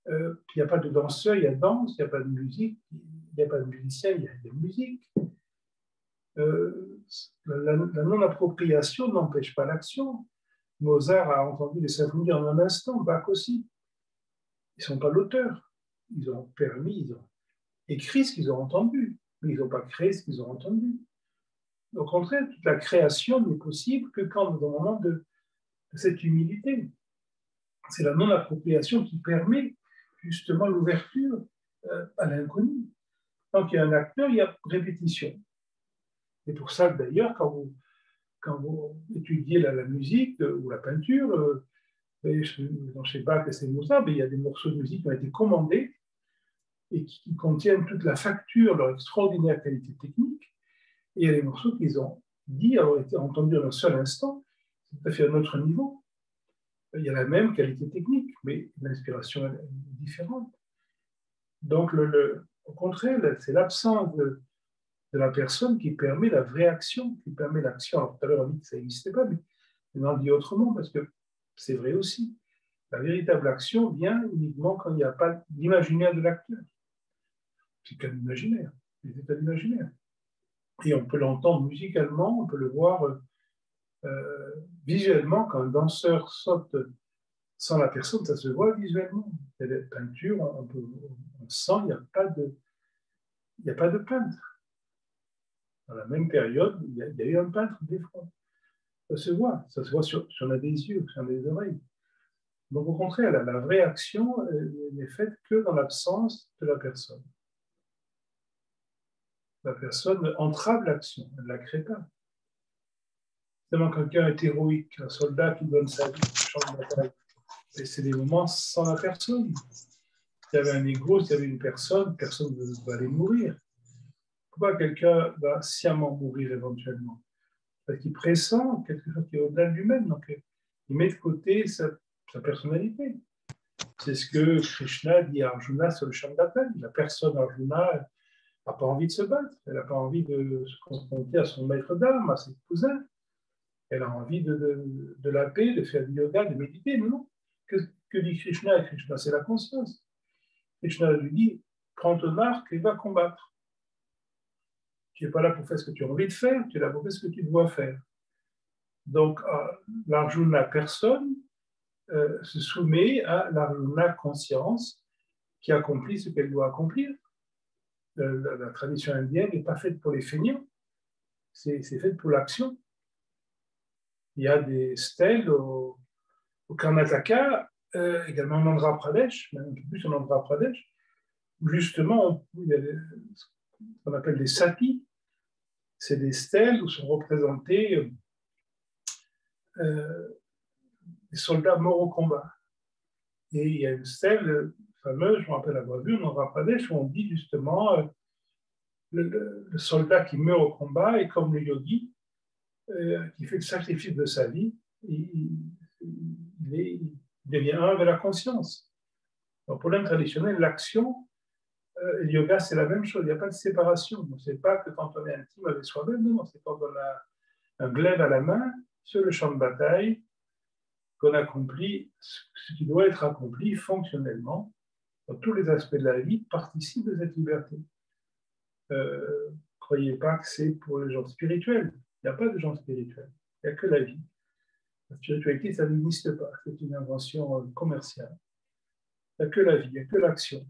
Il n'y a pas de danseur, il y a danse, il n'y a pas de musique, il n'y a pas de musicien, il y a de musique. La non-appropriation n'empêche pas l'action. Mozart a entendu les symphonies en un instant, Bach aussi. Ils ne sont pas l'auteur. Ils ont écrit ce qu'ils ont entendu, mais ils n'ont pas créé ce qu'ils ont entendu. Au contraire, toute la création n'est possible que quand dans un moment de cette humilité. C'est la non-appropriation qui permet justement l'ouverture à l'inconnu. Tant qu'il y a un acteur, il y a répétition. C'est pour ça que d'ailleurs, quand vous étudiez la musique ou la peinture, chez Bach et c'est Mozart, il y a des morceaux de musique qui ont été commandés et qui contiennent toute la facture, leur extraordinaire qualité technique. Et il y a des morceaux qu'ils ont dit avoir été entendus en un seul instant, c'est tout à fait à un autre niveau. Il y a la même qualité technique, mais l'inspiration est différente. Donc, au contraire, c'est l'absence de la personne qui permet la vraie action, qui permet l'action. Alors, tout à l'heure, on dit que ça n'existait pas, mais on en dit autrement, parce que c'est vrai aussi. La véritable action vient uniquement quand il n'y a pas l'imaginaire de l'acteur. C'est qu'un imaginaire, les états d'imaginaire. Et on peut l'entendre musicalement, on peut le voir visuellement. Quand un danseur saute sans la personne, ça se voit visuellement. Il y a des peintures, on sent qu'il n'y a pas de peintre. Dans la même période, il y a eu un peintre des fois. Ça se voit si on a des yeux, si on a des oreilles. Donc au contraire, la vraie action n'est faite que dans l'absence de la personne. La personne entrave l'action, elle ne la crée pas. Tellement quelqu'un est héroïque, un soldat qui donne sa vie au champ de bataille. Et c'est des moments sans la personne. S'il y avait un ego, s'il y avait une personne va aller mourir. Pourquoi quelqu'un va sciemment mourir éventuellement? Parce qu'il pressent quelque chose qui est au-delà de lui-même. Donc, il met de côté sa personnalité. C'est ce que Krishna dit à Arjuna sur le champ de bataille. La personne Arjuna n'a pas envie de se battre. Elle n'a pas envie de se confronter à son maître d'armes, à ses cousins. Elle a envie de la paix, de faire du yoga, de méditer. Mais non. Que dit Krishna? Krishna, c'est la conscience. Krishna lui dit, prends ton arc et va combattre. Tu n'es pas là pour faire ce que tu as envie de faire, tu es là pour faire ce que tu dois faire. Donc, l'Arjuna personne se soumet à l'Arjuna conscience qui accomplit ce qu'elle doit accomplir. La tradition indienne n'est pas faite pour les feignants, c'est faite pour l'action. Il y a des stèles au Karnataka, également en Andhra Pradesh, même un peu plus en Andhra Pradesh, où justement il y a ce qu'on appelle des satis. C'est des stèles où sont représentés des soldats morts au combat. Et il y a une stèle fameuse, je me rappelle avoir vu, en Andhra Pradesh, où on dit justement le soldat qui meurt au combat est comme le yogi qui fait le sacrifice de sa vie, il devient un avec la conscience. Donc, pour l'homme traditionnel, l'action, le yoga, c'est la même chose, il n'y a pas de séparation. Ce n'est pas que quand on est intime avec soi-même, non, c'est quand on a un glaive à la main sur le champ de bataille qu'on accomplit ce qui doit être accompli fonctionnellement dans tous les aspects de la vie, participe de cette liberté. Croyez pas que c'est pour les gens spirituels. Il n'y a pas de gens spirituels. Il n'y a que la vie. La spiritualité, ça n'existe pas. C'est une invention commerciale. Il n'y a que la vie, il n'y a que l'action.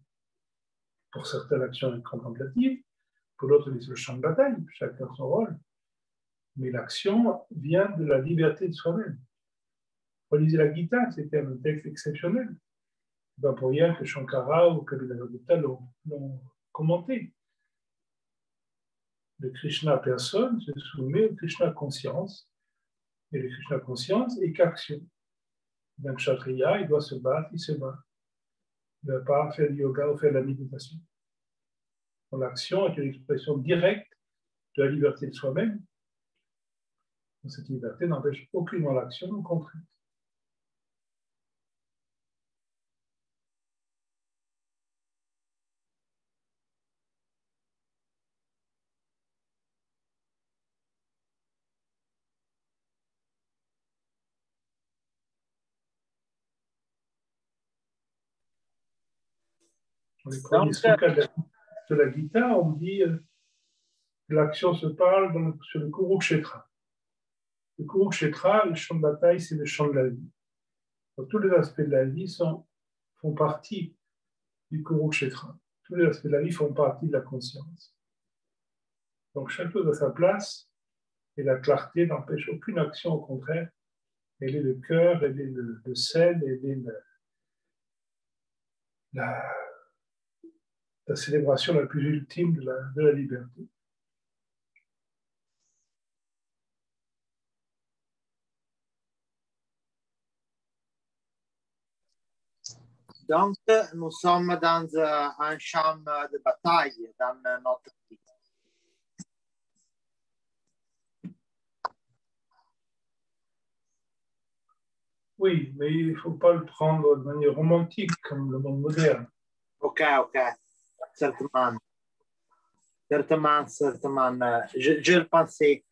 Pour certains, l'action est contemplative. Pour d'autres, c'est le champ de bataille. Chacun son rôle. Mais l'action vient de la liberté de soi-même. Relisez la Gita, c'était un texte exceptionnel. Ce n'est pas pour rien que Shankara ou Kaviraj Gupta l'ont commenté. Le Krishna personne se soumet au Krishna conscience. Et le Krishna conscience est qu'action. Un kshatriya, il doit se battre, il se bat. Il ne va pas faire du yoga ou faire de la méditation. L'action est une expression directe de la liberté de soi-même. Cette liberté n'empêche aucunement l'action, au contraire. Dans les premiers sukkas de la Gita, on dit que l'action se parle sur le Kurukshetra. Le Kurukshetra, le champ de bataille, c'est le champ de la vie. Donc, tous les aspects de la vie font partie du Kurukshetra. Tous les aspects de la vie font partie de la conscience. Donc, chaque chose a sa place et la clarté n'empêche aucune action, au contraire. Elle est le cœur, elle est le sel, elle est la célébration la plus ultime de la liberté. Donc, nous sommes dans un champ de bataille dans notre vie. Oui, mais il ne faut pas le prendre de manière romantique comme le monde moderne. Ok, certainement. Certainement. Je le pensais.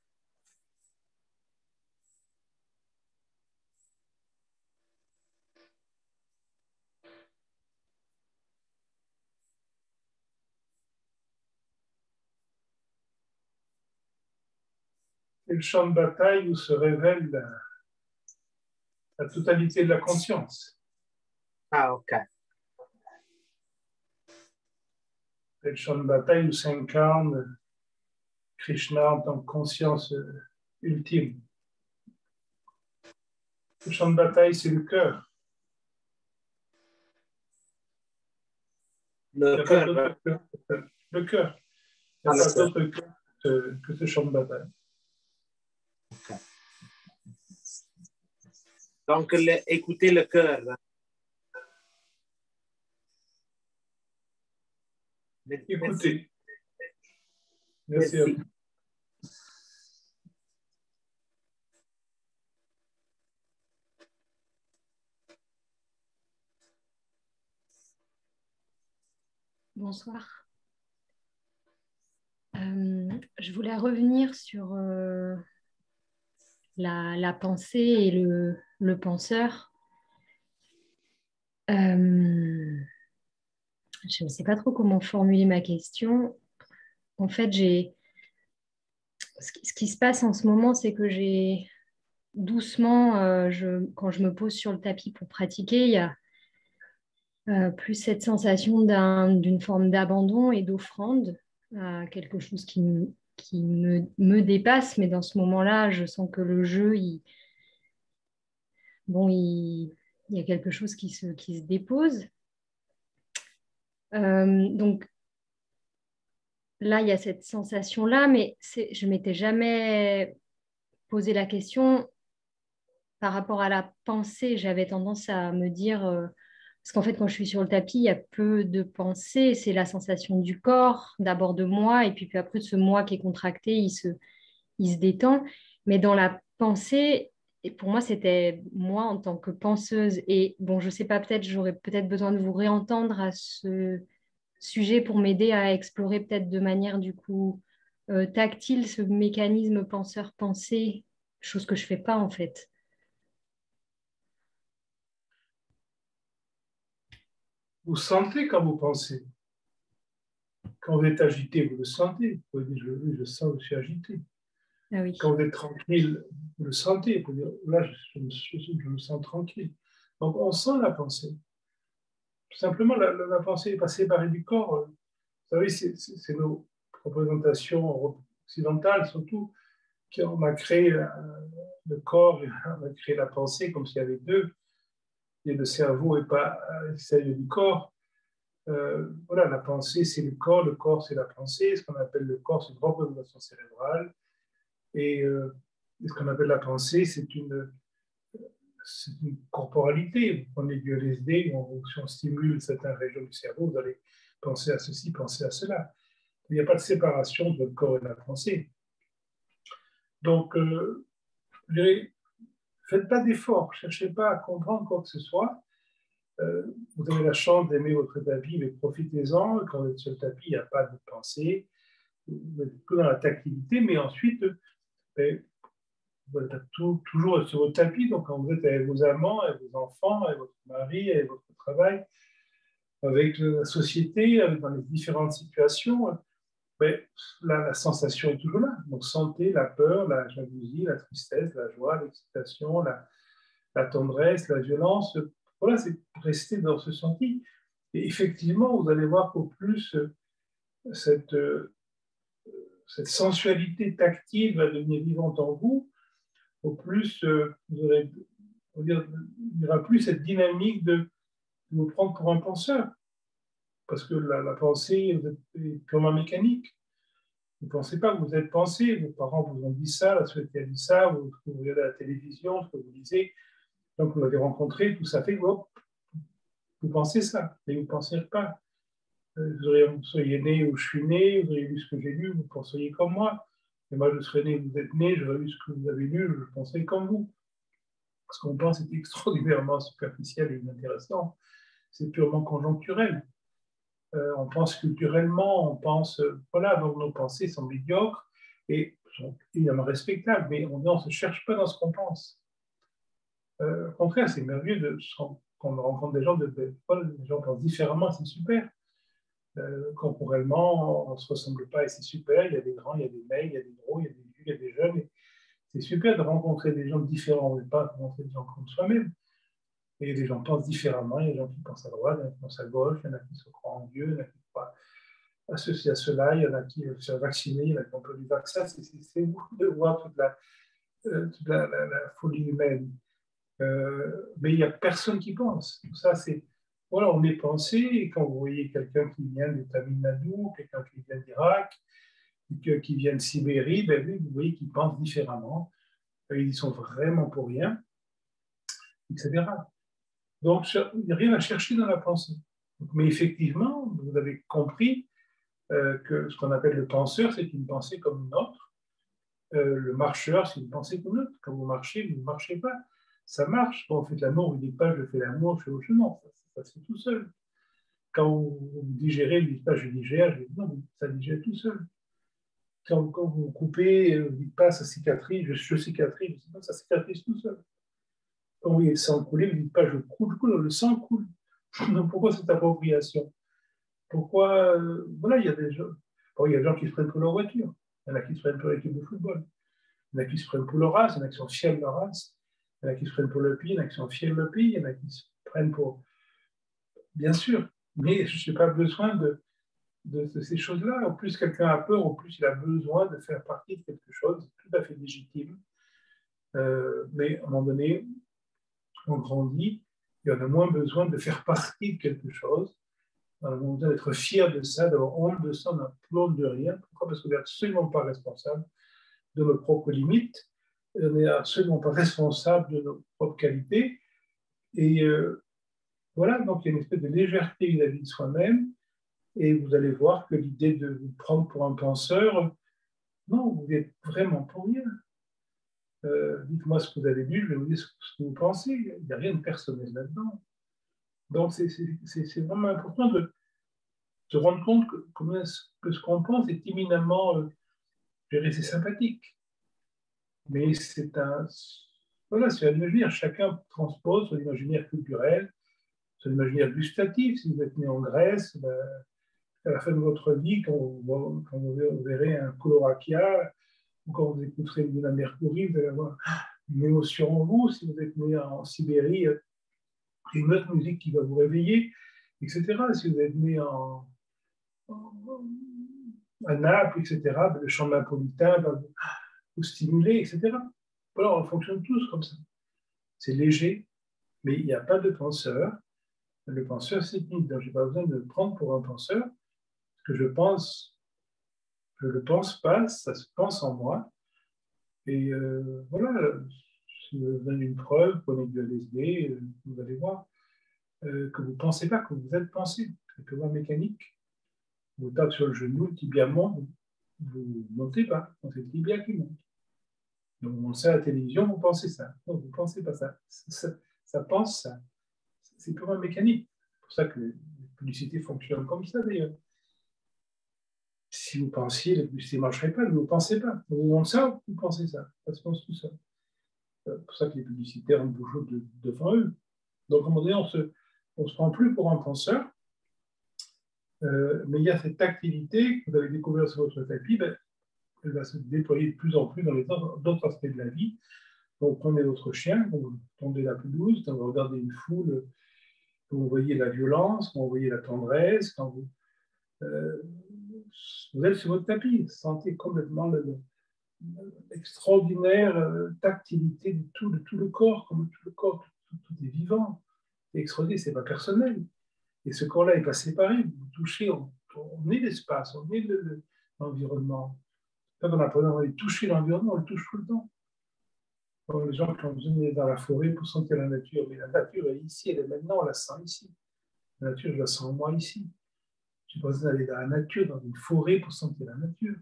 C'est le champ de bataille où se révèle la totalité de la conscience. Ah, ok. C'est le champ de bataille où s'incarne Krishna en tant que conscience ultime. Le champ de bataille, c'est le cœur. Le cœur. Le cœur. Il n'y a pas d'autre cœur que ce champ de bataille. Okay. Donc, écoutez le cœur. Écoutez. Merci à vous. Bonsoir. Je voulais revenir sur la pensée et le penseur. Je ne sais pas trop comment formuler ma question. En fait, ce qui se passe en ce moment, c'est que j'ai doucement, quand je me pose sur le tapis pour pratiquer, il y a plus cette sensation d'une forme d'abandon et d'offrande à quelque chose qui me dépasse. Mais dans ce moment-là, je sens que le jeu, il y a quelque chose qui se dépose. Donc là, il y a cette sensation-là, mais je ne m'étais jamais posé la question par rapport à la pensée. J'avais tendance à me dire, parce qu'en fait, quand je suis sur le tapis, il y a peu de pensée, c'est la sensation du corps, d'abord de moi, et puis après de ce moi qui est contracté, il se détend. Mais dans la pensée, et pour moi, c'était moi en tant que penseuse. Et bon, je ne sais pas, peut-être j'aurais peut-être besoin de vous réentendre à ce sujet pour m'aider à explorer peut-être de manière du coup tactile ce mécanisme penseur-pensée, chose que je ne fais pas en fait. Vous sentez quand vous pensez. Quand vous êtes agité, vous le sentez. Vous pouvez dire, je sens, je suis agité. Ah oui. Quand vous êtes tranquille, vous le sentez. Vous pouvez dire, là, je me sens tranquille. Donc, on sent la pensée. Tout simplement, la pensée n'est pas séparée du corps. Vous savez, c'est nos représentations occidentales, surtout, qui ont créé le corps, on a créé la pensée comme s'il y avait deux. Et le cerveau n'est pas à l'extérieur du corps. Voilà, la pensée, c'est le corps, c'est la pensée. Ce qu'on appelle le corps, c'est une représentation cérébrale. Et ce qu'on appelle la pensée, c'est une corporalité. Vous prenez du LSD, si on stimule certaines régions du cerveau, vous allez penser à ceci, penser à cela. Il n'y a pas de séparation entre le corps et la pensée. Donc, je dirais, faites pas d'efforts, ne cherchez pas à comprendre quoi que ce soit. Vous avez la chance d'aimer votre tapis, mais profitez-en. Quand vous êtes sur le tapis, il n'y a pas de pensée. Vous êtes que dans la tactilité, mais ensuite, vous êtes toujours sur votre tapis. Donc, quand vous êtes avec vos amants, avec vos enfants, avec votre mari, avec votre travail, avec la société, dans les différentes situations, ben, la sensation est toujours là. Donc, sentez la peur, la jalousie, la tristesse, la joie, l'excitation, la tendresse, la violence. Voilà, c'est rester dans ce senti. Et effectivement, vous allez voir qu'au plus cette sensualité tactile va devenir vivante en vous, au plus il n'y aura plus cette dynamique de vous prendre pour un penseur. Parce que la pensée est purement mécanique. Vous ne pensez pas que vous êtes pensé. Vos parents vous ont dit ça, la société a dit ça, vous regardez à la télévision, ce que vous lisez, donc vous l'avez rencontré, tout ça fait que vous pensez ça, mais vous ne pensez pas. Vous seriez né où je suis né, vous auriez lu ce que j'ai lu, vous penseriez comme moi. Et moi, je serais né, vous êtes né, j'aurais lu ce que vous avez lu, je penserais comme vous. Ce qu'on pense est extraordinairement superficiel et inintéressant. C'est purement conjoncturel. On pense culturellement, on pense, voilà, donc nos pensées sont médiocres et sont évidemment respectables, mais on ne se cherche pas dans ce qu'on pense. Au contraire, c'est merveilleux quand on rencontre des gens, des gens pensent différemment, c'est super. Corporellement, on ne se ressemble pas et c'est super. Il y a des grands, il y a des maigres, il y a des gros, il y a des vieux, il y a des jeunes. Et c'est super de rencontrer des gens différents, mais pas rencontrer des gens comme soi-même. Et les gens pensent différemment. Il y a des gens qui pensent à droite, il y en a qui pensent à gauche, il y en a qui se croient en Dieu, il y en a qui croient à ceci, à cela, il y en a qui veulent se faire vacciner, il y en a qui ont peur du vaccin. C'est ouf de voir toute la folie humaine. Mais il n'y a personne qui pense. Tout ça, c'est... Voilà, on est pensé, et quand vous voyez quelqu'un qui vient de Tamil Nadu, quelqu'un qui vient d'Irak, qui vient de Sibérie, ben oui, vous voyez qu'ils pensent différemment. Ils y sont vraiment pour rien, etc. Donc, il n'y a rien à chercher dans la pensée. Mais effectivement, vous avez compris que ce qu'on appelle le penseur, c'est une pensée comme une autre. Le marcheur, c'est une pensée comme une autre. Quand vous marchez, vous ne marchez pas. Ça marche. Quand vous faites l'amour, vous ne dites pas « je fais l'amour, je fais autre chose ». Non, ça c'est tout seul. Quand vous digérez, vous ne dites pas « je digère », non, ça digère tout seul. Quand vous coupez, vous ne dites pas « ça cicatrise, je cicatrise », non, ça cicatrise tout seul. Quand vous voyez le sang couler, vous ne dites pas « je coule », le sang coule. Donc pourquoi cette appropriation? Pourquoi voilà, il y a des gens, bon, il y a des gens qui se prennent pour leur voiture, il y en a qui se prennent pour l'équipe de football, il y en a qui se prennent pour leur race, il y en a qui sont fiers de leur race, il y en a qui se prennent pour le pays, il y en a qui sont fiers de le pays, il y en a qui se prennent pour... Bien sûr, mais je n'ai pas besoin de ces choses-là. Au plus quelqu'un a peur, au plus il a besoin de faire partie de quelque chose, tout à fait légitime. Mais à un moment donné, on grandit, et on a moins besoin de faire partie de quelque chose. On a besoin d'être fier de ça, d'avoir honte de ça, on n'a plus honte de rien. Pourquoi? Parce qu'on n'est absolument pas responsable de nos propres limites, on n'est absolument pas responsable de nos propres qualités. Et voilà, donc il y a une espèce de légèreté vis-à-vis de soi-même, et vous allez voir que l'idée de vous prendre pour un penseur, non, vous n'êtes vraiment pour rien. Dites-moi ce que vous avez lu, je vais vous dire ce que vous pensez. Il n'y a rien de personnel là-dedans. Donc, c'est vraiment important de se rendre compte que ce qu'on pense est éminemment, c'est sympathique. Mais c'est voilà, c'est un imaginaire. Chacun transpose son imaginaire culturel, son imaginaire gustatif. Si vous êtes né en Grèce, ben, à la fin de votre vie, quand vous verrez un colorakia, ou quand vous écouterez de la Mercury, vous allez avoir une émotion en vous. Si vous êtes né en Sibérie, une autre musique qui va vous réveiller, etc. Si vous êtes né à Naples, etc., le chant napolitain va vous stimuler, etc. Voilà, on fonctionne tous comme ça. C'est léger, mais il n'y a pas de penseur. Le penseur, c'est technique, donc je n'ai pas besoin de me prendre pour un penseur. Ce que je pense, je ne le pense pas, ça se pense en moi. Et voilà, si vous avez une preuve, prenez du LSD, vous allez voir que vous ne pensez pas, que vous êtes pensé. C'est purement mécanique. Vous tapez sur le genou, le tibia monte, vous ne montez pas, c'est le tibia qui monte. Donc, on le sait à la télévision, vous pensez ça. Non, vous ne pensez pas ça. Ça pense ça. C'est purement mécanique. C'est pour ça que les publicités fonctionnent comme ça, d'ailleurs. Si vous pensiez, la publicité ne marcherait pas, vous ne pensez pas. Vous montrez ça, vous pensez ça. Ça se pense tout ça. C'est pour ça que les publicitaires ont toujours devant eux. Donc, à un moment donné, on ne se prend plus pour un penseur, Mais il y a cette activité que vous avez découvert sur votre tapis, ben, elle va se déployer de plus en plus dans les d'autres aspects de la vie. Donc, prenez votre chien, vous tendez la pelouse, quand vous regardez une foule, quand vous voyez la violence, quand vous voyez la tendresse, quand vous êtes sur votre tapis, sentez complètement l'extraordinaire tactilité de tout le corps, comme tout le corps, tout est vivant. C'est extraordinaire, c'est pas personnel. Et ce corps-là n'est pas séparé. Vous touchez, on est l'espace, on est l'environnement. Quand on apprend à toucher l'environnement, on le touche tout le temps. Alors, les gens qui ont besoin d'aller dans la forêt pour sentir la nature, mais la nature est ici, elle est maintenant, on la sent ici. La nature, je la sens en moi ici. Je n'ai pas besoin d'aller dans la nature, dans une forêt pour sentir la nature.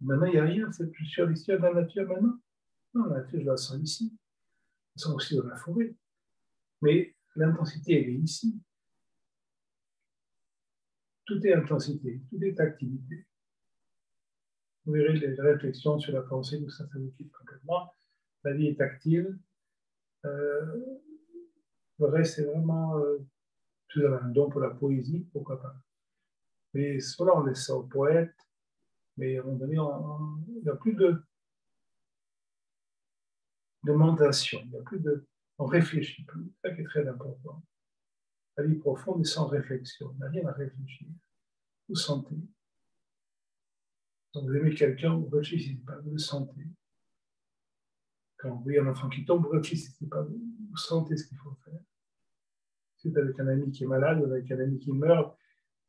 Maintenant, il n'y a rien, je suis à l'extérieur de la nature maintenant. Non, la nature, je la sens ici. Je la sens aussi dans la forêt. Mais l'intensité, elle est ici. Tout est intensité, tout est activité. Vous verrez les réflexions sur la pensée, tout ça, ça vous quitte complètement. La vie est tactile. Le reste, c'est vraiment tout un don pour la poésie, pourquoi pas. Mais cela, on laisse ça aux poètes. Mais à un moment donné, il n'y a plus de mentation, il n'y a plus on ne réfléchit plus. C'est ça qui est très important. La vie profonde est sans réflexion, il n'y a rien à réfléchir. Vous sentez. Quand vous aimez quelqu'un, vous ne réfléchissez pas, vous le sentez. Quand vous voyez un enfant qui tombe, vous ne réfléchissez pas, vous sentez ce qu'il faut faire. Si vous êtes avec un ami qui est malade ou avec un ami qui meurt,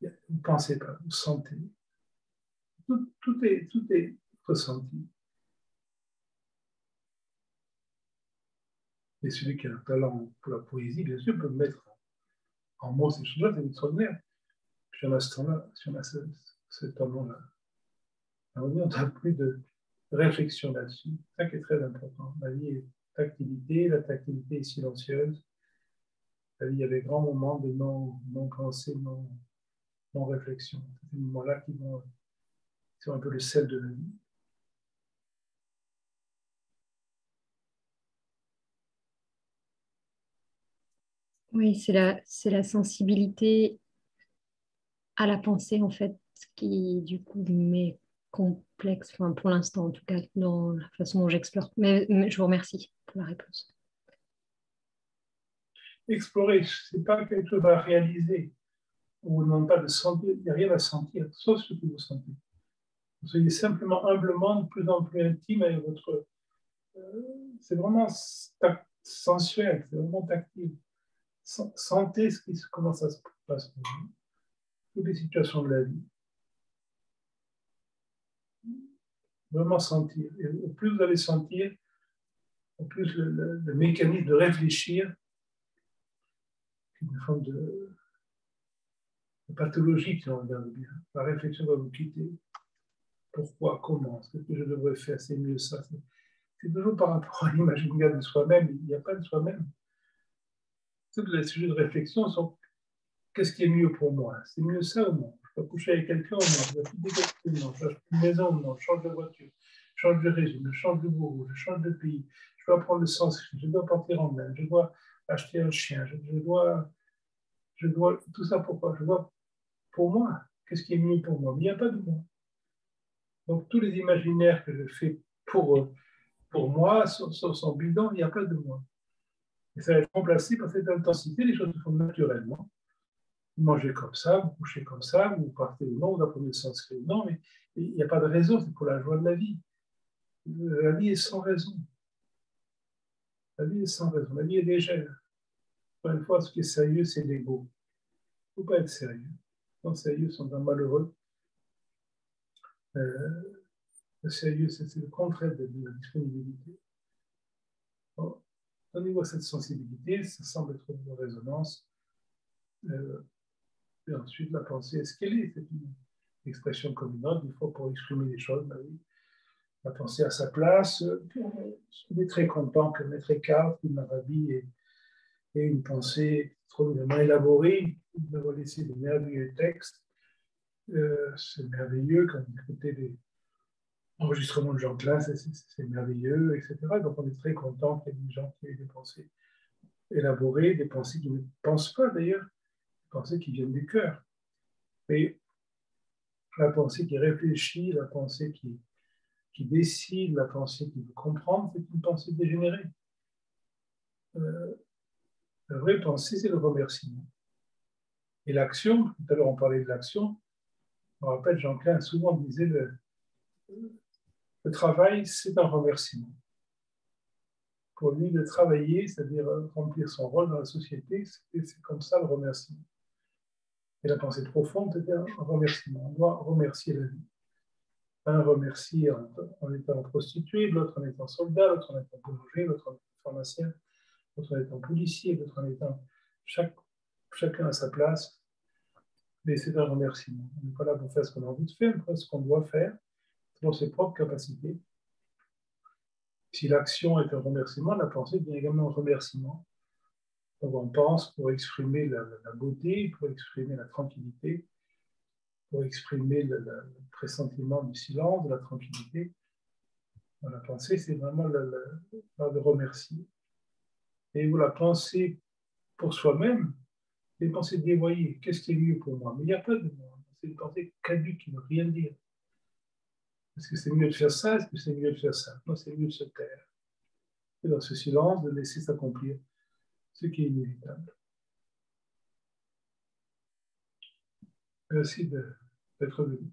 vous ne pensez pas, vous sentez. Tout est ressenti. Et celui qui a un talent pour la poésie, bien sûr, peut mettre en mots ces choses-là, c'est extraordinaire. Puis on a ce temps-là, si on a ce talent-là, on n'a plus de réflexion là-dessus. C'est ça qui est très important. La vie est tactilité, la tactilité est silencieuse. La vie, il y a des grands moments de non-pensée, non-réflexion. C'est ces moments-là qui sont un peu le sel de la vie. Oui, c'est la sensibilité à la pensée, en fait, qui, du coup, m'est complexe, enfin, pour l'instant, en tout cas, dans la façon dont j'explore. Mais je vous remercie pour la réponse. Explorer, ce n'est pas quelque chose à réaliser. On ne vous demande pas de sentir, il n'y a rien à sentir, sauf ce que vous sentez. Vous soyez simplement, humblement, de plus en plus intime avec votre... c'est vraiment sensuel, c'est vraiment tactile. Sentez comment ça se passe pour vous. Toutes les situations de la vie. Vraiment sentir. Et au plus vous allez sentir, au plus le mécanisme de réfléchir, une forme de pathologie, si on regarde bien. La réflexion va vous quitter. Pourquoi, comment, ce que je devrais faire, c'est mieux ça. C'est toujours par rapport à l'imaginaire de soi-même. Il n'y a pas de soi-même. Tous les sujets de réflexion sont qu'est-ce qui est mieux pour moi? C'est mieux ça ou non? Je dois coucher avec quelqu'un ou non? Je dois quitter quelqu'un ou non? Je dois acheter une maison ou non? Je change de voiture, je change de régime, je change de bourreau, je change de pays, je dois prendre le sens, je dois partir en Inde, je dois acheter un chien, je dois tout ça pourquoi? Je dois pour moi. Qu'est-ce qui est mieux pour moi? Mais il n'y a pas de moi. Donc tous les imaginaires que je fais pour moi sont bidons, il n'y a pas de moi. Et ça va être remplacé par cette intensité, les choses se font naturellement. Vous mangez comme ça, vous couchez comme ça, vous partez ou non, vous apprenez le sanskrit ou non, mais il n'y a pas de raison, c'est pour la joie de la vie. La vie est sans raison. La vie est sans raison, la vie est légère. Encore une fois, ce qui est sérieux, c'est l'ego. Il ne faut pas être sérieux. Les gens sérieux sont un malheureux. Le sérieux, c'est le contraire de la disponibilité. Bon, donnez-vous cette sensibilité, ça semble être une résonance. Et ensuite, la pensée, est-ce qu'elle est? C'est une expression communale, des fois pour exprimer les choses. La pensée à sa place. On est très content que Maître Eckhart, Ibn Arabi, ait une pensée trop élaborée. Il nous a laissé de merveilleux textes. C'est merveilleux quand vous écoutez les enregistrements de Jean Klein, c'est merveilleux, etc. Donc on est très content qu'il y ait des gens qui aient des pensées élaborées, des pensées qui ne pensent pas d'ailleurs, des pensées qui viennent du cœur. Mais la pensée qui réfléchit, la pensée qui décide, la pensée qui veut comprendre, c'est une pensée dégénérée. La vraie pensée, c'est le remerciement. Et l'action, tout à l'heure on parlait de l'action, je me rappelle, Jean Klein souvent disait le travail, c'est un remerciement. Pour lui, de travailler, c'est-à-dire remplir son rôle dans la société, c'est comme ça le remerciement. Et la pensée profonde, c'était un remerciement. On doit remercier la vie. Un remercie en étant prostituée, l'autre en étant soldat, l'autre en étant boulanger, l'autre en étant pharmacien, l'autre en étant policier, l'autre en étant... Chacun à sa place. Mais c'est un remerciement. On n'est pas là pour faire ce qu'on a envie de faire, mais ce qu'on doit faire selon ses propres capacités. Si l'action est un remerciement, la pensée devient également un remerciement. Donc on pense pour exprimer la beauté, pour exprimer la tranquillité, pour exprimer le pressentiment du silence, de la tranquillité. Dans la pensée, c'est vraiment le remercier. Et où la pensée pour soi-même, c'est une pensée dévoyée. Qu'est-ce qui est mieux pour moi? Mais il n'y a pas de moi. C'est une pensée caduque qui ne veut rien dire. Est-ce que c'est mieux de faire ça? Est-ce que c'est mieux de faire ça? Non, c'est mieux de se taire. Et dans ce silence, de laisser s'accomplir ce qui est inévitable. Merci d'être venu.